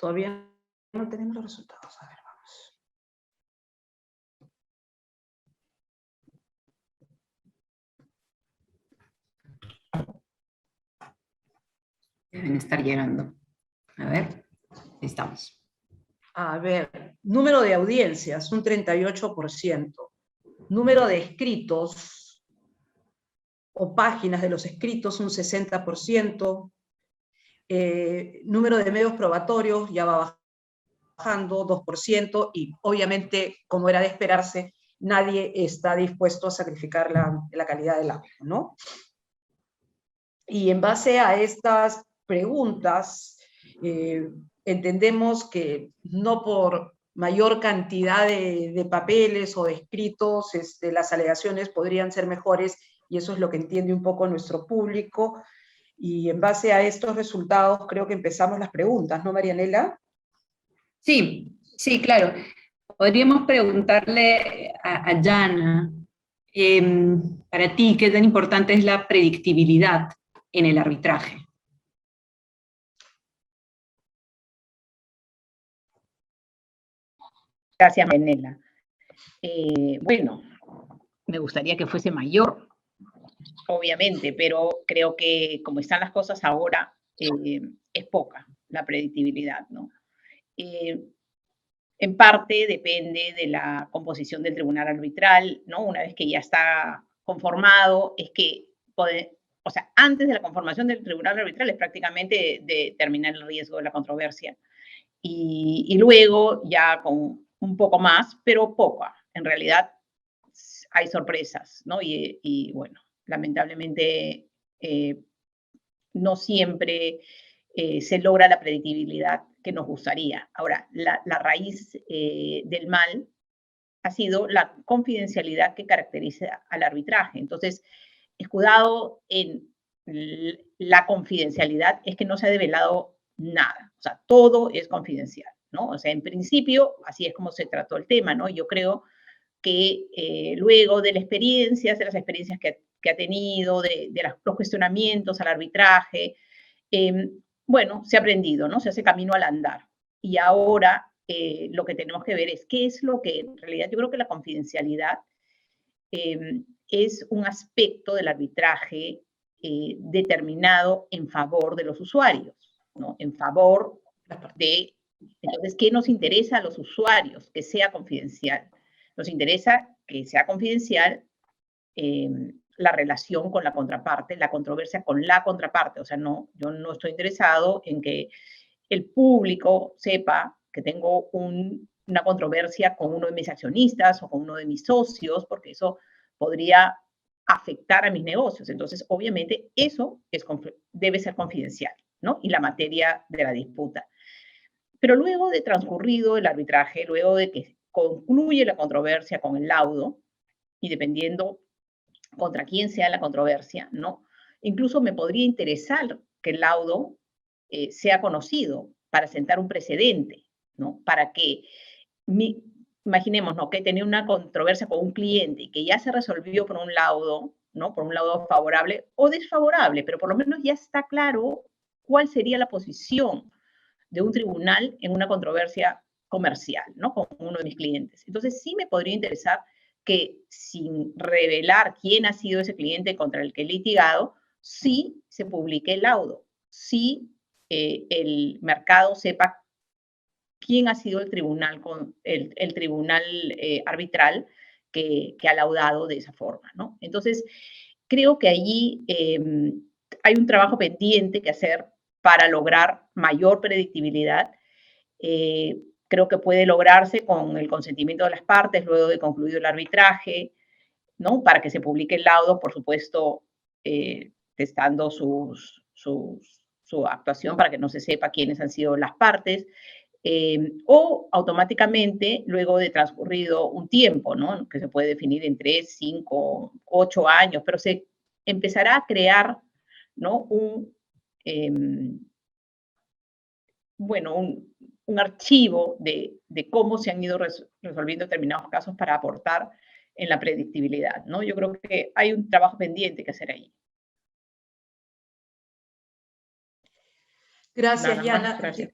Todavía no tenemos los resultados. A ver, vamos. Deben estar llegando. A ver, estamos. A ver, número de audiencias, un 38%. Número de escritos o páginas de los escritos, un 60%. Número de medios probatorios ya va bajando, 2%, y obviamente, como era de esperarse, nadie está dispuesto a sacrificar la calidad del audio, ¿no? Y en base a estas preguntas, entendemos que no por mayor cantidad de papeles o de escritos, las alegaciones podrían ser mejores, y eso es lo que entiende un poco nuestro público. Y en base a estos resultados, creo que empezamos las preguntas, ¿no, Marianela? Sí, sí, claro. Podríamos preguntarle a Yana, para ti, ¿qué tan importante es la predictibilidad en el arbitraje? Gracias, Marianela. Bueno, me gustaría que fuese mayor, obviamente, pero creo que como están las cosas ahora, es poca la predictibilidad, ¿no? En parte depende de la composición del tribunal arbitral, ¿no? Una vez que ya está conformado, es que o sea, antes de la conformación del tribunal arbitral es prácticamente determinar el riesgo de la controversia. Y luego ya con un poco más, pero poca. En realidad hay sorpresas, ¿no? Y bueno, lamentablemente no siempre se logra la predictibilidad que nos gustaría. Ahora, la raíz del mal ha sido la confidencialidad que caracteriza al arbitraje. Entonces, escudado en la confidencialidad es que no se ha develado nada. O sea, todo es confidencial, ¿no? O sea, en principio, así es como se trató el tema, ¿no? Yo creo que luego de las experiencias que ha tenido, de los cuestionamientos al arbitraje, bueno, se ha aprendido, ¿no? Se hace camino al andar. Y ahora lo que tenemos que ver es qué es lo que, en realidad, yo creo que la confidencialidad es un aspecto del arbitraje determinado en favor de los usuarios, ¿no? En favor de... Entonces, ¿qué nos interesa a los usuarios? Que sea confidencial. Nos interesa que sea confidencial la relación con la contraparte, la controversia con la contraparte. O sea, no, yo no estoy interesado en que el público sepa que tengo una controversia con uno de mis accionistas o con uno de mis socios, porque eso podría afectar a mis negocios. Entonces, obviamente, eso debe ser confidencial, ¿no? Y la materia de la disputa. Pero luego de transcurrido el arbitraje, luego de que concluye la controversia con el laudo, y dependiendo contra quién sea la controversia, ¿no? Incluso me podría interesar que el laudo sea conocido para sentar un precedente, ¿no? Para que, imaginemos, ¿no? Que tenía una controversia con un cliente y que ya se resolvió por un laudo, ¿no? Por un laudo favorable o desfavorable, pero por lo menos ya está claro cuál sería la posición de un tribunal en una controversia comercial, ¿no? Con uno de mis clientes. Entonces, sí me podría interesar que, sin revelar quién ha sido ese cliente contra el que he litigado, sí se publique el laudo, sí el mercado sepa quién ha sido el tribunal arbitral que ha laudado de esa forma, ¿no? Entonces, creo que allí hay un trabajo pendiente que hacer para lograr mayor predictibilidad. Creo que puede lograrse con el consentimiento de las partes luego de concluido el arbitraje, ¿no? Para que se publique el laudo, por supuesto, testando su actuación para que no se sepa quiénes han sido las partes, o automáticamente, luego de transcurrido un tiempo, ¿no? Que se puede definir en 3, 5, 8 años, pero se empezará a crear, ¿no? Bueno, un archivo de cómo se han ido resolviendo determinados casos para aportar en la predictibilidad, ¿no? Yo creo que hay un trabajo pendiente que hacer ahí. Gracias, Yana. Gracias.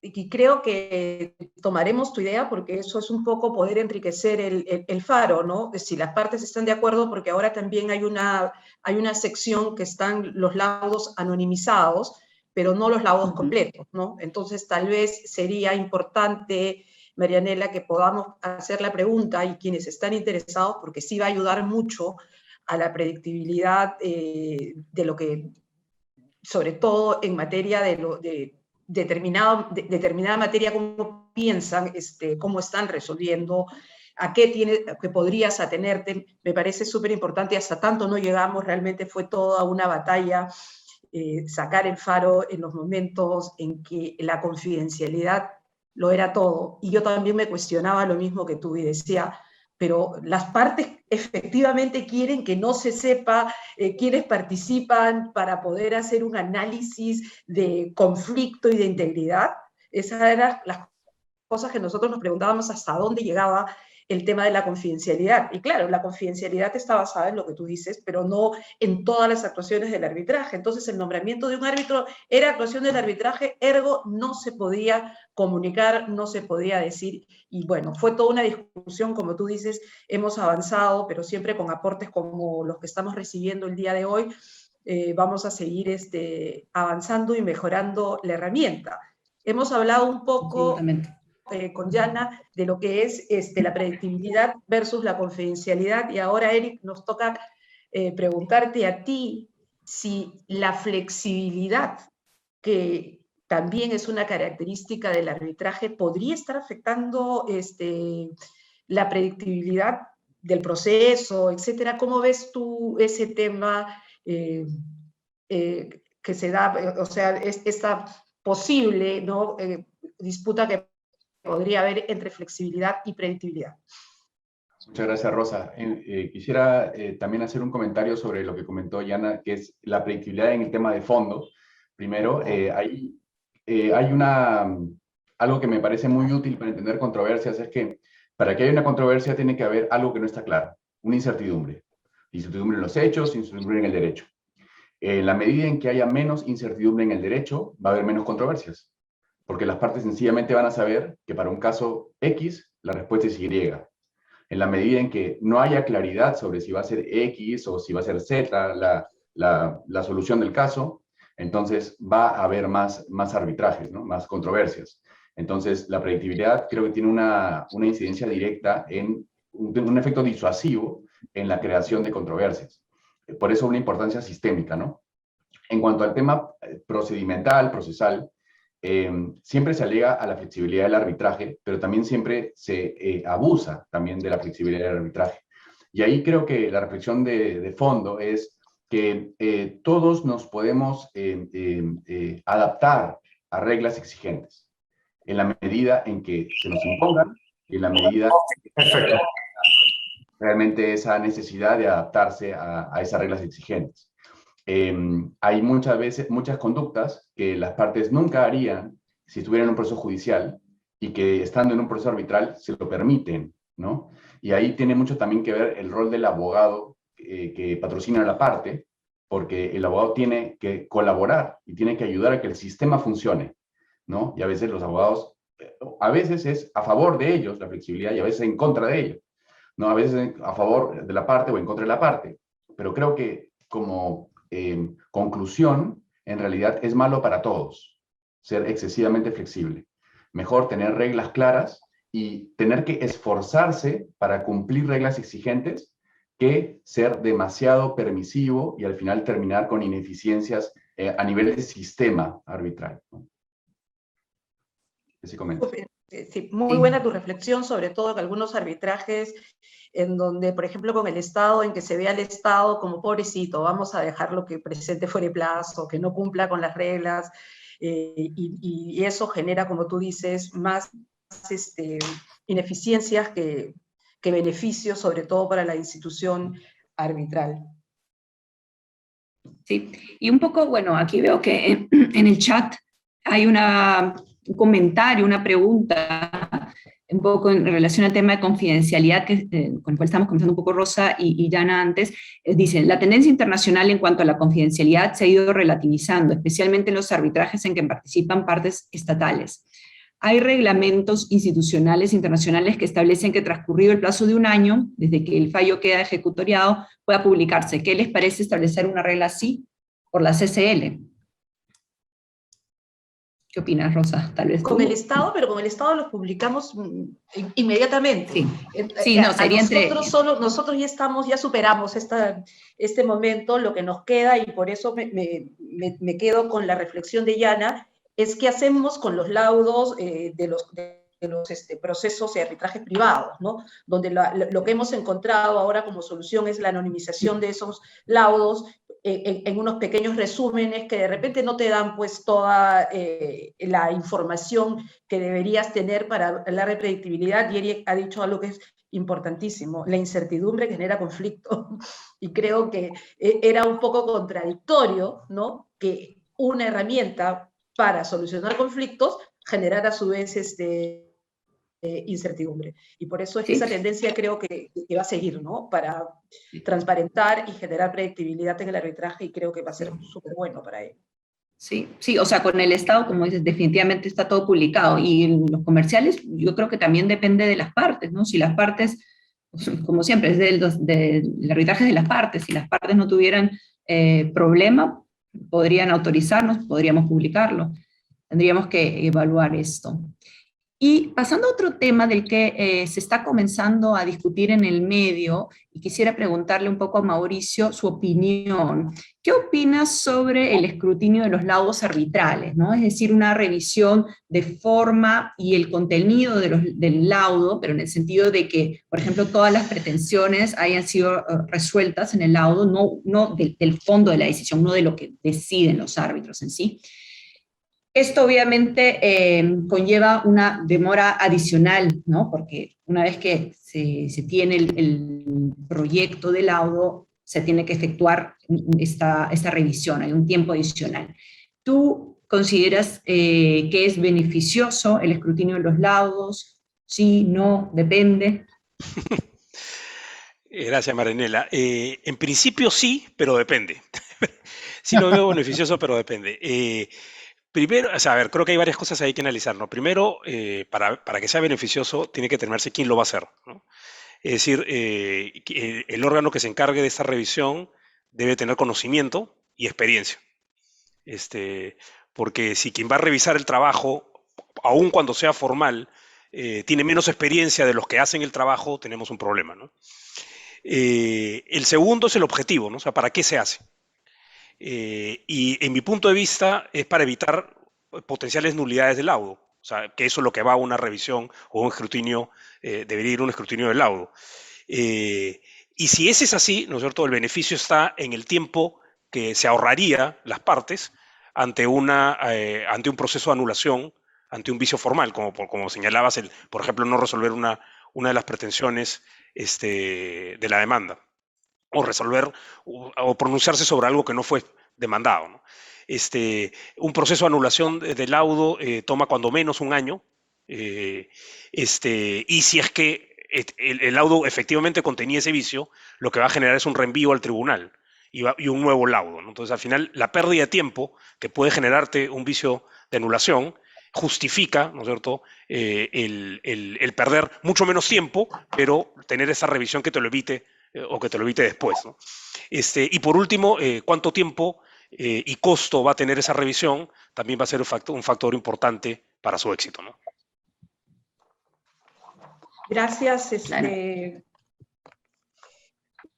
y creo que tomaremos tu idea porque eso es un poco poder enriquecer el faro, ¿no? Si las partes están de acuerdo, porque ahora también hay una sección que están los laudos anonimizados, pero no los laudos completos, ¿no? Entonces tal vez sería importante, Marianela, que podamos hacer la pregunta y quienes están interesados, porque sí va a ayudar mucho a la predictibilidad de lo que, sobre todo en materia de determinada materia, cómo piensan, cómo están resolviendo, a qué podrías atenerte. Me parece súper importante, hasta tanto no llegamos, realmente fue toda una batalla sacar el faro en los momentos en que la confidencialidad lo era todo. Y yo también me cuestionaba lo mismo que tú y decía, pero las partes efectivamente quieren que no se sepa quiénes participan para poder hacer un análisis de conflicto y de integridad. Esas eran las cosas que nosotros nos preguntábamos hasta dónde llegaba el tema de la confidencialidad. Y claro, la confidencialidad está basada en lo que tú dices, pero no en todas las actuaciones del arbitraje. Entonces, el nombramiento de un árbitro era actuación del arbitraje, ergo no se podía comunicar, no se podía decir. Y bueno, fue toda una discusión, como tú dices, hemos avanzado, pero siempre con aportes como los que estamos recibiendo el día de hoy. Vamos a seguir avanzando y mejorando la herramienta. Hemos hablado un poco con Yana de lo que es la predictibilidad versus la confidencialidad, y ahora, Eric, nos toca preguntarte a ti si la flexibilidad, que también es una característica del arbitraje, podría estar afectando la predictibilidad del proceso, etcétera. ¿Cómo ves tú ese tema que se da, o sea, esta posible, ¿no? Disputa que podría haber entre flexibilidad y predictibilidad? Muchas gracias, Rosa. Quisiera también hacer un comentario sobre lo que comentó Yana, que es la predictibilidad en el tema de fondo. Primero, hay algo que me parece muy útil para entender controversias, es que para que haya una controversia tiene que haber algo que no está claro, una incertidumbre. Incertidumbre en los hechos, incertidumbre en el derecho. En la medida en que haya menos incertidumbre en el derecho, va a haber menos controversias, porque las partes sencillamente van a saber que para un caso X, la respuesta es Y. En la medida en que no haya claridad sobre si va a ser X o si va a ser Z la solución del caso, entonces va a haber más arbitrajes, ¿no? Más controversias. Entonces, la predictibilidad creo que tiene una incidencia directa en un efecto disuasivo en la creación de controversias. Por eso una importancia sistémica, ¿no? En cuanto al tema procesal, siempre se alega a la flexibilidad del arbitraje, pero también siempre se abusa también de la flexibilidad del arbitraje. Y ahí creo que la reflexión de fondo es que todos nos podemos adaptar a reglas exigentes, en la medida en que se nos impongan y en la medida que realmente esa necesidad de adaptarse a esas reglas exigentes. Hay muchas conductas que las partes nunca harían si estuvieran en un proceso judicial y que estando en un proceso arbitral se lo permiten, ¿no? Y ahí tiene mucho también que ver el rol del abogado que patrocina a la parte, porque el abogado tiene que colaborar y tiene que ayudar a que el sistema funcione, ¿no? Y a veces los abogados, a veces es a favor de ellos la flexibilidad y a veces en contra de ellos, ¿no? A veces a favor de la parte o en contra de la parte. Pero creo que como conclusión, en realidad es malo para todos ser excesivamente flexible. Mejor tener reglas claras y tener que esforzarse para cumplir reglas exigentes que ser demasiado permisivo y al final terminar con ineficiencias a nivel de sistema arbitral, ¿no? Ese comentario. Sí, muy buena tu reflexión, sobre todo que algunos arbitrajes en donde, por ejemplo, con el Estado, en que se ve al Estado como pobrecito, vamos a dejarlo que presente fuera de plazo, que no cumpla con las reglas, y eso genera, como tú dices, más ineficiencias que beneficios, sobre todo para la institución arbitral. Sí, y un poco, bueno, aquí veo que en el chat hay un comentario, una pregunta, un poco en relación al tema de confidencialidad, con el cual estamos conversando un poco Rosa y Yana antes. Dicen, la tendencia internacional en cuanto a la confidencialidad se ha ido relativizando, especialmente en los arbitrajes en que participan partes estatales. hay reglamentos institucionales internacionales que establecen que transcurrido el plazo de 1 año, desde que el fallo queda ejecutoriado, pueda publicarse. ¿Qué les parece establecer una regla así por la CCL? ¿Qué opinas, Rosa? Tal vez con tú. el Estado, pero con el Estado los publicamos inmediatamente. Sí, sí, no, sería nosotros ya superamos este momento. Lo que nos queda, y por eso me quedo con la reflexión de Yana, es qué hacemos con los laudos de los procesos de arbitraje privados, ¿no? Donde lo que hemos encontrado ahora como solución es la anonimización de esos laudos en unos pequeños resúmenes que de repente no te dan pues toda la información que deberías tener para hablar de predictibilidad. Y Eric ha dicho algo que es importantísimo: la incertidumbre genera conflicto. Y creo que era un poco contradictorio, ¿no?, que una herramienta para solucionar conflictos generar a su vez incertidumbre. Y por eso es que esa tendencia creo que va a seguir, ¿no?, para transparentar y generar predictibilidad en el arbitraje, y creo que va a ser súper bueno para ello. Sí, sí, o sea, con el Estado, como dices, definitivamente está todo publicado, y en los comerciales yo creo que también depende de las partes, ¿no? Si las partes, como siempre, es del arbitraje de las partes, si las partes no tuvieran problema, podrían autorizarnos, podríamos publicarlo. Tendríamos que evaluar esto. Y pasando a otro tema del que se está comenzando a discutir en el medio, y quisiera preguntarle un poco a Mauricio su opinión. ¿Qué opinas sobre el escrutinio de los laudos arbitrales, ¿no? Es decir, una revisión de forma y el contenido del laudo, pero en el sentido de que, por ejemplo, todas las pretensiones hayan sido resueltas en el laudo, no del fondo de la decisión, no de lo que deciden los árbitros en sí. Esto obviamente conlleva una demora adicional, ¿no? Porque una vez que se tiene el proyecto de laudo, se tiene que efectuar esta revisión, hay un tiempo adicional. ¿Tú consideras que es beneficioso el escrutinio de los laudos? Sí, no, depende. Gracias, Marinela. En principio sí, pero depende. Sí lo veo beneficioso, pero depende. Primero, o sea, a ver, creo que hay varias cosas ahí que analizar, ¿no? Primero, para que sea beneficioso, tiene que determinarse quién lo va a hacer, ¿no? Es decir, el órgano que se encargue de esta revisión debe tener conocimiento y experiencia. Porque si quien va a revisar el trabajo, aun cuando sea formal, tiene menos experiencia de los que hacen el trabajo, tenemos un problema, ¿no? El segundo es el objetivo, ¿no? O sea, ¿para qué se hace? Y en mi punto de vista es para evitar potenciales nulidades del laudo. O sea, que eso es lo que va a una revisión o un escrutinio, debería ir a un escrutinio del laudo. Y si ese es así, ¿no es cierto?, el beneficio está en el tiempo que se ahorraría las partes ante un proceso de anulación, ante un vicio formal, como señalabas, por ejemplo, no resolver una de las pretensiones de la demanda, o resolver o pronunciarse sobre algo que no fue demandado, ¿no? Un proceso de anulación de laudo toma cuando menos 1 año, y si es que el laudo efectivamente contenía ese vicio, lo que va a generar es un reenvío al tribunal y un nuevo laudo, ¿no? Entonces, al final, la pérdida de tiempo que puede generarte un vicio de anulación justifica, ¿no es cierto?, el perder mucho menos tiempo, pero tener esa revisión que te lo evite o que te lo evite después, ¿no? Y por último, cuánto tiempo y costo va a tener esa revisión también va a ser un factor importante para su éxito, ¿no? Gracias,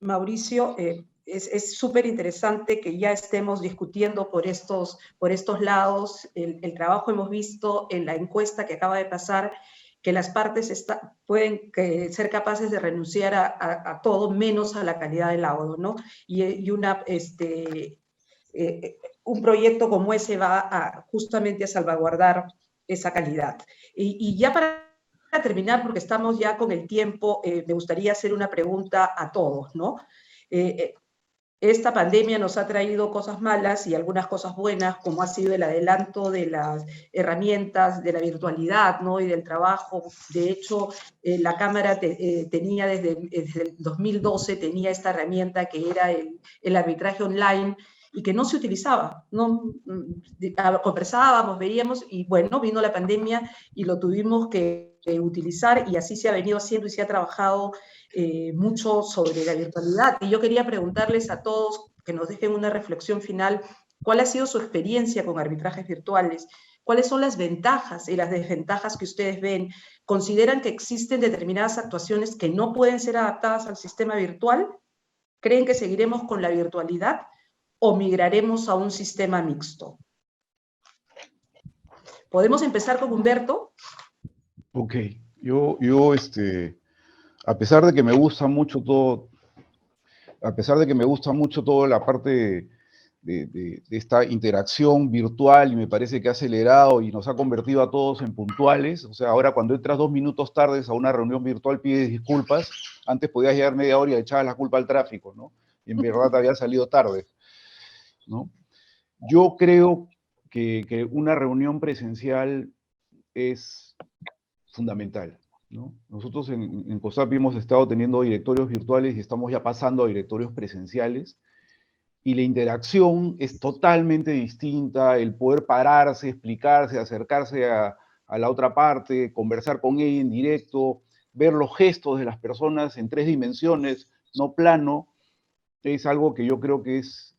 Mauricio. Es súper interesante que ya estemos discutiendo por estos lados. El trabajo, hemos visto en la encuesta que acaba de pasar, que las partes pueden ser capaces de renunciar a todo menos a la calidad del laudo, ¿no? Y un proyecto como ese va justamente a salvaguardar esa calidad. Y ya para terminar, porque estamos ya con el tiempo, me gustaría hacer una pregunta a todos, ¿no? Esta pandemia nos ha traído cosas malas y algunas cosas buenas, como ha sido el adelanto de las herramientas, de la virtualidad, ¿no?, y del trabajo. De hecho, la Cámara tenía desde el 2012, tenía esta herramienta que era el arbitraje online, y que no se utilizaba. Conversábamos, veíamos, y bueno, vino la pandemia y lo tuvimos que utilizar, y así se ha venido haciendo y se ha trabajado mucho sobre la virtualidad. Y yo quería preguntarles a todos, que nos dejen una reflexión final, ¿cuál ha sido su experiencia con arbitrajes virtuales? ¿Cuáles son las ventajas y las desventajas que ustedes ven? ¿Consideran que existen determinadas actuaciones que no pueden ser adaptadas al sistema virtual? ¿Creen que seguiremos con la virtualidad o migraremos a un sistema mixto? ¿Podemos empezar con Humberto? Ok, yo a pesar de que me gusta mucho todo, la parte de esta interacción virtual, y me parece que ha acelerado y nos ha convertido a todos en puntuales. O sea, ahora cuando entras 2 minutos tardes a una reunión virtual pides disculpas. Antes podías llegar media hora y le echabas la culpa al tráfico, ¿no? Y en verdad te había salido tarde, ¿no? Yo creo que una reunión presencial es fundamental, ¿no? Nosotros en COSAPI hemos estado teniendo directorios virtuales y estamos ya pasando a directorios presenciales, y la interacción es totalmente distinta, el poder pararse, explicarse, acercarse a la otra parte, conversar con ella en directo, ver los gestos de las personas en 3 dimensiones, no plano, es algo que yo creo que es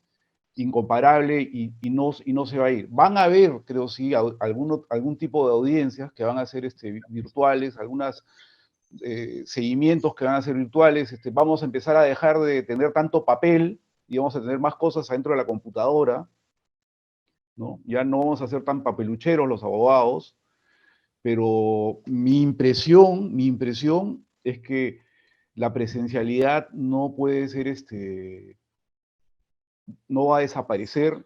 incomparable y no se va a ir. Van a haber, creo sí, algún tipo de audiencias que van a ser virtuales, algunos seguimientos que van a ser virtuales, vamos a empezar a dejar de tener tanto papel y vamos a tener más cosas adentro de la computadora, ¿no? Ya no vamos a ser tan papelucheros los abogados, pero mi impresión es que la presencialidad no puede ser, no va a desaparecer,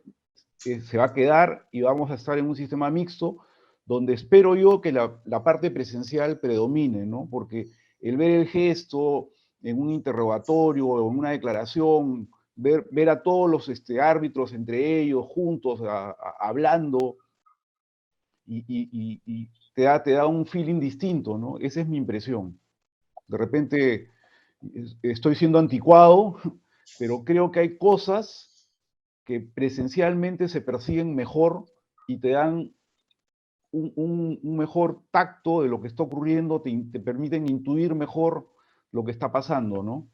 se va a quedar y vamos a estar en un sistema mixto donde espero yo que la parte presencial predomine, ¿no? Porque el ver el gesto en un interrogatorio o en una declaración, ver a todos los árbitros entre ellos, juntos, hablando, y te da un feeling distinto, ¿no? Esa es mi impresión. De repente estoy siendo anticuado, pero creo que hay cosas que presencialmente se persiguen mejor y te dan un mejor tacto de lo que está ocurriendo, te permiten intuir mejor lo que está pasando, ¿no?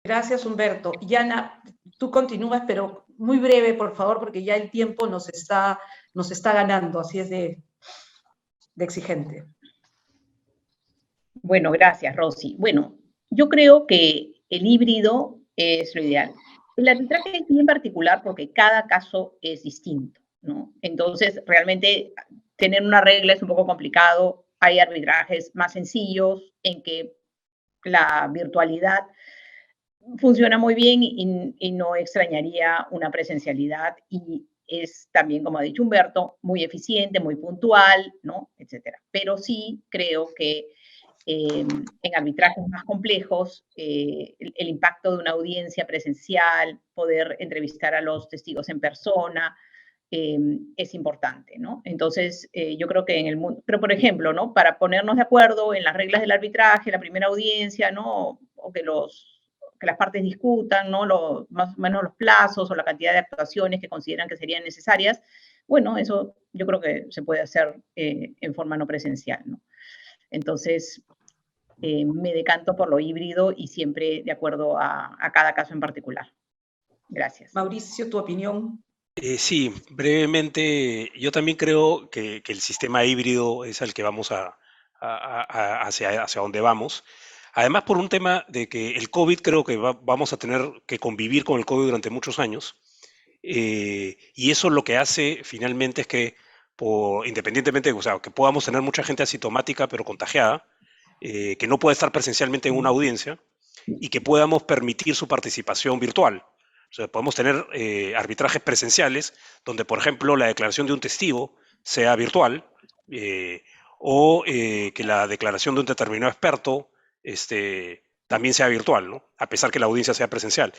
Gracias, Humberto. Yana, tú continúas, pero muy breve, por favor, porque ya el tiempo nos está ganando, así es de exigente. Bueno, gracias, Rosy. Bueno, yo creo que el híbrido es lo ideal. El arbitraje es bien particular porque cada caso es distinto, ¿no? Entonces, realmente tener una regla es un poco complicado. Hay arbitrajes más sencillos en que la virtualidad funciona muy bien y no extrañaría una presencialidad, y es también, como ha dicho Humberto, muy eficiente, muy puntual, ¿no? Etcétera. Pero sí creo que en arbitrajes más complejos, el impacto de una audiencia presencial, poder entrevistar a los testigos en persona, es importante, ¿no? Entonces, yo creo que en el mundo, pero por ejemplo, ¿no? Para ponernos de acuerdo en las reglas del arbitraje, la primera audiencia, ¿no? O que las partes discutan, ¿no? Más o menos los plazos o la cantidad de actuaciones que consideran que serían necesarias, bueno, eso yo creo que se puede hacer en forma no presencial, ¿no? Entonces, me decanto por lo híbrido y siempre de acuerdo a cada caso en particular. Gracias. Mauricio, ¿tu opinión? Sí, brevemente, yo también creo que el sistema híbrido es al que vamos hacia donde vamos. Además, por un tema de que el COVID, creo que vamos a tener que convivir con el COVID durante muchos años. Y eso lo que hace finalmente es que, independientemente, o sea, que podamos tener mucha gente asintomática pero contagiada, que no puede estar presencialmente en una audiencia, y que podamos permitir su participación virtual. O sea, podemos tener arbitrajes presenciales donde, por ejemplo, la declaración de un testigo sea virtual, o que la declaración de un determinado experto también sea virtual, ¿no? A pesar que la audiencia sea presencial.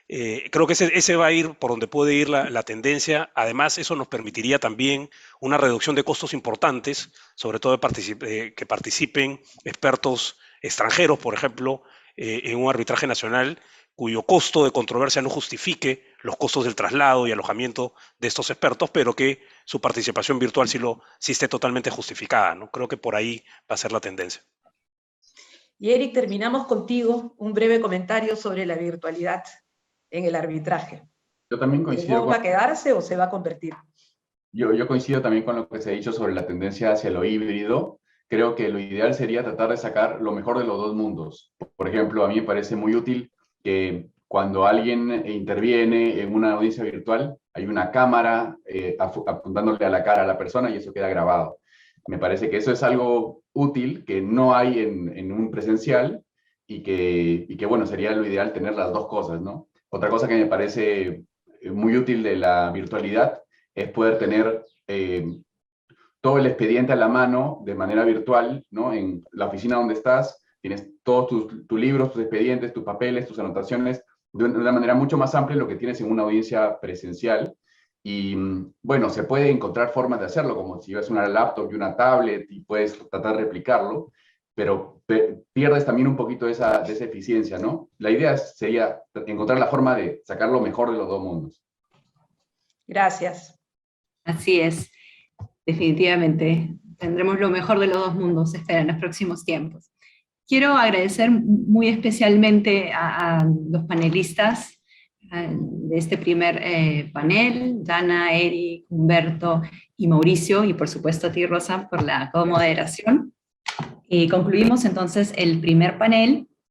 Creo que ese va a ir por donde puede ir la tendencia. Además, eso nos permitiría también una reducción de costos importantes, sobre todo que participen expertos extranjeros, por ejemplo, en un arbitraje nacional, cuyo costo de controversia no justifique los costos del traslado y alojamiento de estos expertos, pero que su participación virtual sí esté totalmente justificada, ¿no? Creo que por ahí va a ser la tendencia. Y Eric, terminamos contigo un breve comentario sobre la virtualidad en el arbitraje. Yo también coincido. ¿Va a quedarse o se va a convertir? Yo coincido también con lo que se ha dicho sobre la tendencia hacia lo híbrido. Creo que lo ideal sería tratar de sacar lo mejor de los dos mundos. Por ejemplo, a mí me parece muy útil que cuando alguien interviene en una audiencia virtual, hay una cámara apuntándole a la cara a la persona y eso queda grabado. Me parece que eso es algo útil que no hay en un presencial y que, bueno, sería lo ideal tener las dos cosas, ¿no? Otra cosa que me parece muy útil de la virtualidad es poder tener todo el expediente a la mano de manera virtual, ¿no? En la oficina donde estás, tienes todos tus libros, tus expedientes, tus papeles, tus anotaciones, de una manera mucho más amplia de lo que tienes en una audiencia presencial. Y bueno, se puede encontrar formas de hacerlo, como si llevas una laptop y una tablet y puedes tratar de replicarlo, pero pierdes también un poquito de esa eficiencia, ¿no? La idea sería encontrar la forma de sacar lo mejor de los dos mundos. Gracias. Así es, definitivamente. Tendremos lo mejor de los dos mundos, espera, en los próximos tiempos. Quiero agradecer muy especialmente a los panelistas de este primer panel, Dana, Eric, Humberto y Mauricio, y por supuesto a ti, Rosa, por la comoderación. Concluimos entonces el primer panel